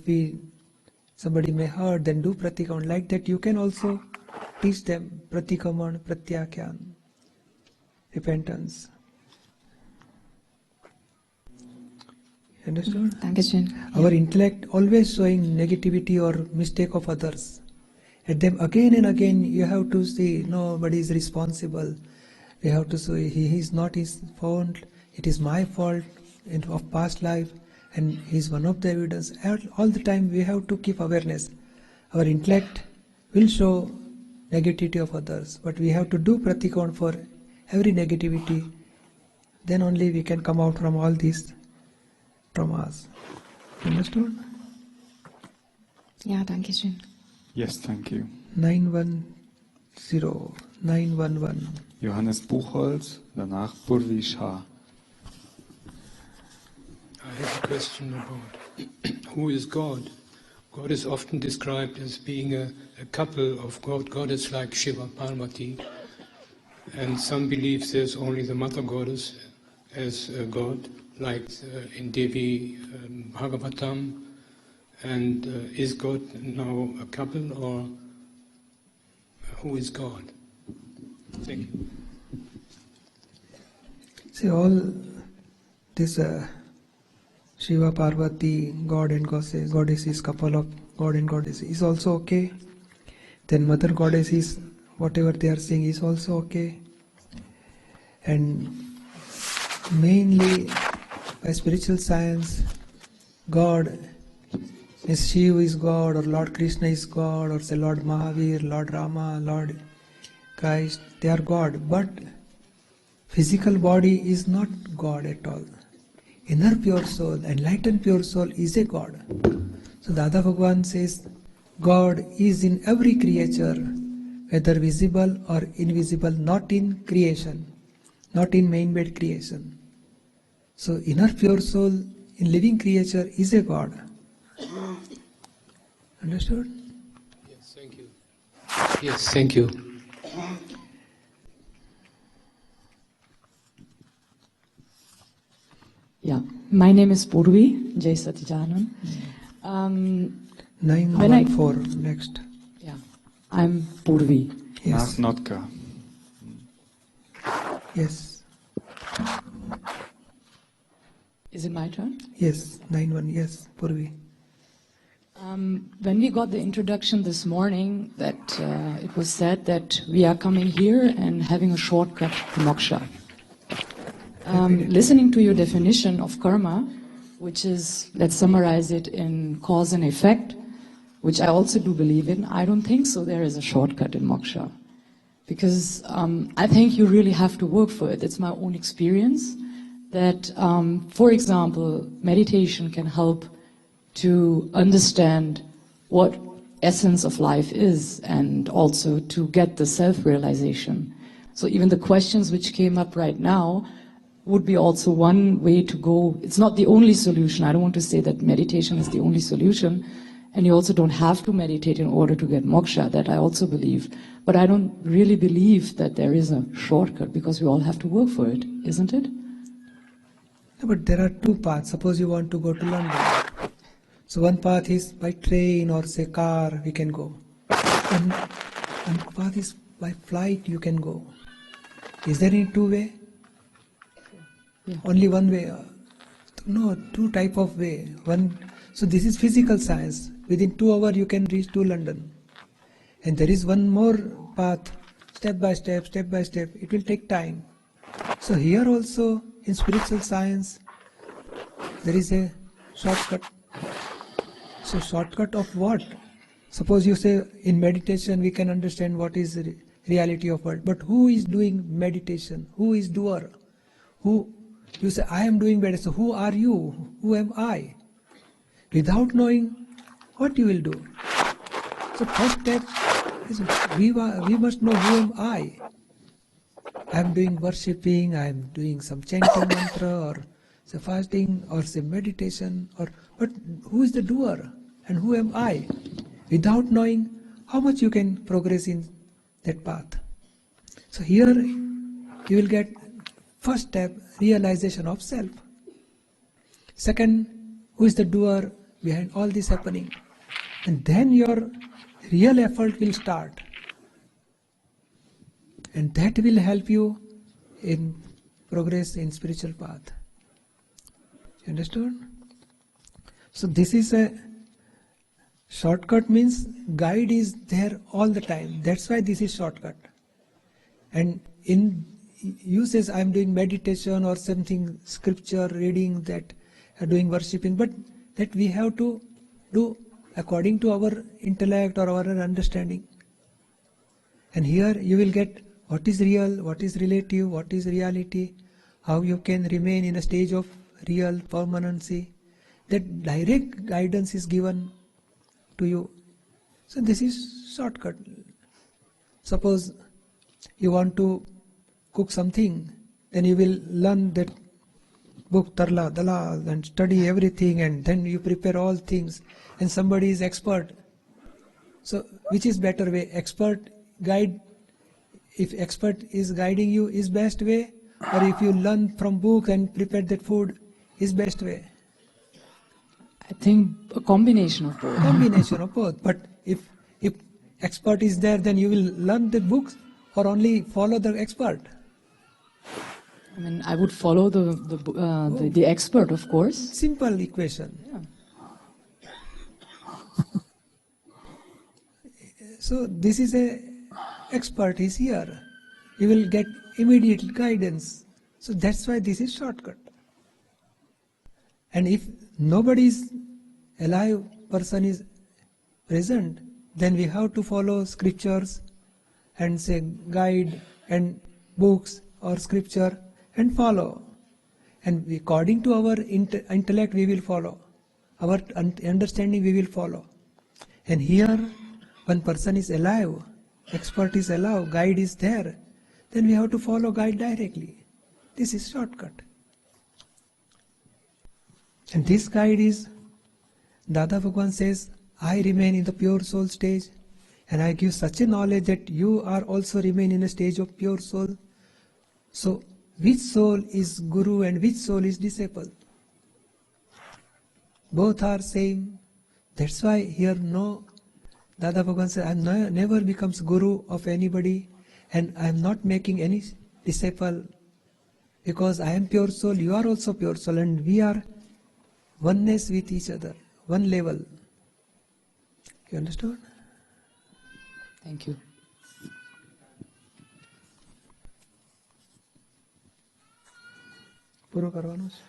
somebody may hurt, then do pratikaman. Like that you can also teach them pratikaman, pratyakyan, repentance. Understood? Dankeschön. Our intellect always showing negativity or mistake of others. At them again and again you have to see nobody is responsible. We have to say he is not his fault, it is my fault of past life, and he is one of the evidence. All the time we have to keep awareness. Our intellect will show negativity of others, but we have to do pratikon for every negativity. Then only we can come out from all these traumas. Understood? Ja, danke schön. Yes, thank you. 911. Johannes Buchholz, danach Purvi Shah. I have a question about who is God? God is often described as being a couple of God. God is like Shiva, Parvati. And some believe there's only the mother goddess as a god, like in Devi Bhagavatam. And is God now a couple, or who is God? Thank you. See, all this Shiva, Parvati, God and goddesses, couple of God and goddess is also okay. Then mother goddess is, whatever they are saying is also okay. And mainly by spiritual science, God is Shiva is God, or Lord Krishna is God, or say Lord Mahavir, Lord Rama, Lord Christ, they are God. But physical body is not God at all. Inner pure soul, enlightened pure soul is a God. So Dada Bhagwan says, God is in every creature, whether visible or invisible, not in creation, not in man-made creation. So inner pure soul in living creature is a God. Understood? Yes, thank you. Yes, thank you. Yeah, my name is Purvi, Jai Satijanan. 914, next. Yeah, I'm Purvi. Yes. Notka. Yes. Is it my turn? Yes, 91, yes, Purvi. When we got the introduction this morning, that it was said that we are coming here and having a shortcut to moksha. Listening to your definition of karma, which is, let's summarize it in cause and effect, which I also do believe in, I don't think so there is a shortcut in moksha. Because I think you really have to work for it. It's my own experience that, for example, meditation can help to understand what essence of life is, and also to get the self-realization. So even the questions which came up right now would be also one way to go. It's not the only solution. I don't want to say that meditation is the only solution, and you also don't have to meditate in order to get moksha, that I also believe. But I don't really believe that there is a shortcut, because we all have to work for it, isn't it? No, but there are two paths. Suppose you want to go to London. So one path is by train or say car, we can go. And one path is by flight, you can go. Is there any two way? Only one way. No, two type of way. One. So this is physical science. Within 2 hours you can reach to London. And there is one more path, step by step, step by step. It will take time. So here also in spiritual science, there is a shortcut. So shortcut of what? Suppose you say in meditation we can understand what is the reality of world. But who is doing meditation? Who is doer? Who? You say, I am doing meditation. Who are you? Who am I? Without knowing, what you will do? So first step is we must know who am I. I am doing worshipping, I am doing some chanting mantra or say fasting or say meditation, but who is the doer and who am I? Without knowing, how much you can progress in that path. So here you will get first step, realization of self. Second, who is the doer behind all this happening? And then your real effort will start. And that will help you in progress in spiritual path. You understood? So this is a shortcut, means guide is there all the time. That's why this is shortcut. And in you says I am doing meditation or something, scripture reading, that doing worshipping, but that we have to do according to our intellect or our understanding. And here you will get what is real, what is relative, what is reality, how you can remain in a stage of real permanency. That direct guidance is given to you. So this is shortcut. Suppose you want to cook something, then you will learn that book Tarla, Dalal and study everything, and then you prepare all things, and somebody is expert. So which is better way? Expert guide, if expert is guiding you, is best way, or if you learn from book and prepare that food, is best way? I think a combination of both. Combination of both. But if expert is there, then you will learn the books or only follow the expert? I mean, I would follow the expert, of course. Simple equation. Yeah. So this is a expert is here. You will get immediate guidance. So that's why this is shortcut. And if nobody is alive, person is present, then we have to follow scriptures and say guide and books or scripture and follow. And according to our intellect we will follow. Our understanding we will follow. And here when person is alive, expert is alive, guide is there, then we have to follow guide directly. This is shortcut. And this guide is, Dada Bhagwan says, I remain in the pure soul stage and I give such a knowledge that you are also remain in a stage of pure soul. So which soul is guru and which soul is disciple? Both are same. That's why here no, Dada Bhagwan says, I never becomes guru of anybody and I am not making any disciple, because I am pure soul, you are also pure soul, and we are oneness with each other, one level. You understood? Thank you. પૂરો કરવાનો છે.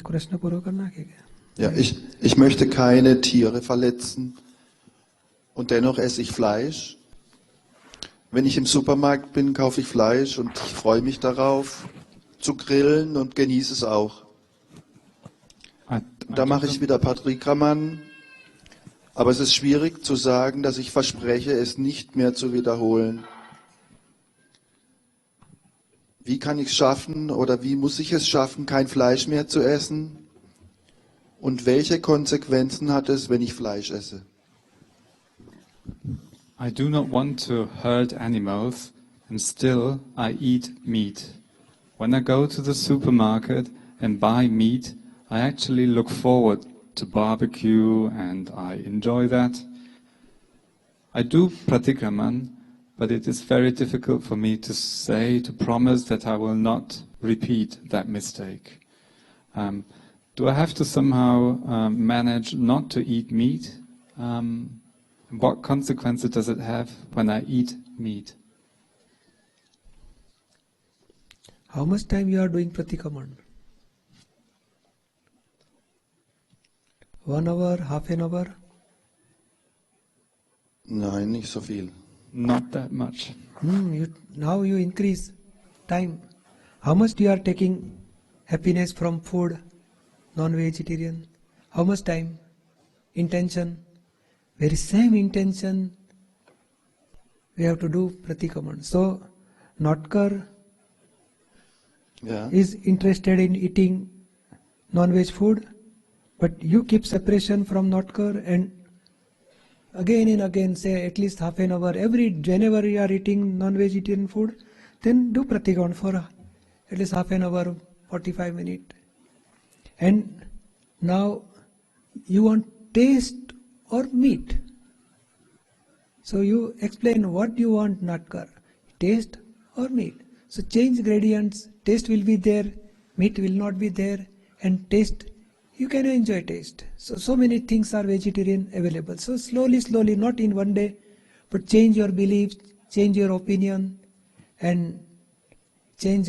કૃષ્ણ પૂરો કરી નાખે કે? Ja, ich möchte keine Tiere verletzen und dennoch esse ich Fleisch. Wenn ich im Supermarkt bin, kaufe ich Fleisch und ich freue mich darauf, zu grillen und genieße es auch. Da mache ich wieder Patrikraman, aber es ist schwierig zu sagen, dass ich verspreche, es nicht mehr zu wiederholen. Wie kann ich es schaffen oder wie muss ich es schaffen, kein Fleisch mehr zu essen? Und welche Konsequenzen hat es, wenn ich Fleisch esse? I do not want to hurt animals, and still I eat meat. When I go to the supermarket and buy meat, I actually look forward to barbecue and I enjoy that. I do pratikraman, but it is very difficult for me to say, to promise that I will not repeat that mistake. Do I have to somehow manage not to eat meat? What consequences does it have when I eat meat? How much time you are doing pratikraman? 1 hour, half an hour? Nein, nicht so viel. Not that much. Now you increase time. How much you are taking happiness from food, non-vegetarian? How much time? Intention? Very same intention we have to do pratikraman. So, Notkar is interested in eating non-veg food, but you keep separation from Notkar and again and again say at least half an hour whenever you are eating non-vegetarian food, then do pratikraman for at least half an hour, 45 minutes. And now you want taste or meat. So you explain what you want, Notkar, taste or meat. So change gradients, taste will be there, meat will not be there, and taste, you can enjoy taste. So many things are vegetarian available. So slowly, not in one day, but change your beliefs, change your opinion, and change,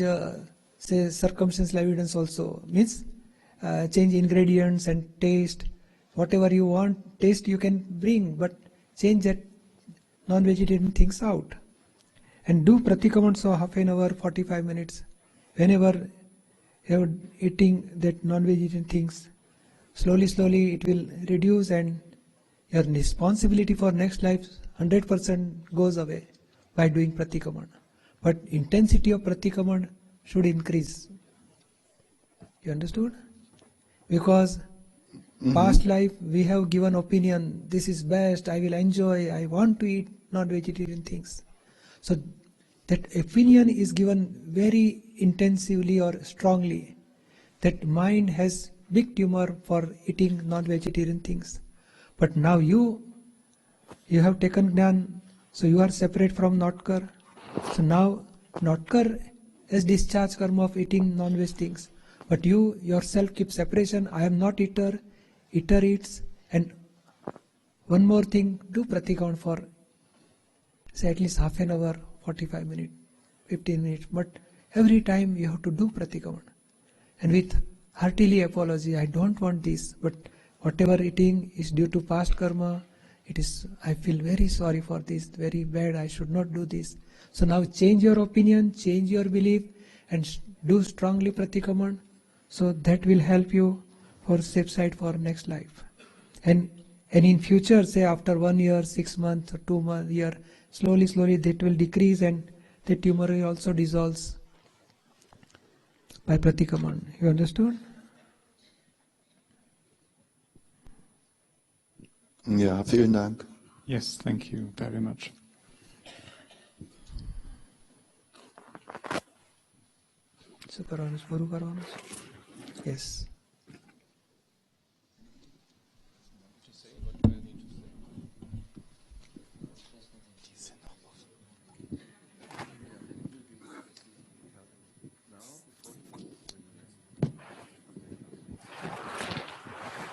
say, circumstantial evidence also. Means change ingredients and taste. Whatever you want, taste you can bring, but change that non-vegetarian things out. And do pratikraman so half an hour, 45 minutes. Whenever you are eating that non-vegetarian things, slowly it will reduce and your responsibility for next life 100% goes away by doing pratikraman. But intensity of pratikraman should increase. You understood? Because past life we have given opinion, this is best, I will enjoy, I want to eat non-vegetarian things. So that opinion is given very intensively or strongly. That mind has big tumor for eating non-vegetarian things. But now you have taken Gnan, so you are separate from Notkar. So now Notkar has discharged karma of eating non-veg things. But you yourself keep separation. I am not eater, eater eats. And one more thing, do pratikraman for say at least half an hour, 45 minutes, 15 minutes. But every time you have to do pratikraman. And with heartily apology, I don't want this, but whatever eating is due to past karma, it is, I feel very sorry for this, very bad, I should not do this. So now change your opinion, change your belief, and do strongly pratikraman. So that will help you for safe side for next life. And in future, say after 1 year, 6 months, or 2 months, year, slowly that will decrease and the tumor will also dissolves by pratikraman. You understood? Ja, vielen Dank. Yes, thank you very much. Yes.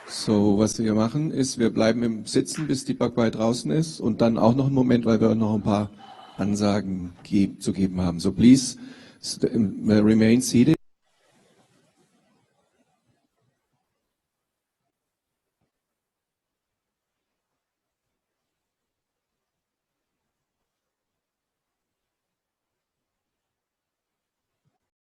So, was wir machen, ist, wir bleiben im Sitzen, bis Deepakbhai draußen ist und dann auch noch einen Moment, weil wir noch ein paar Ansagen zu geben haben. So, please remain seated.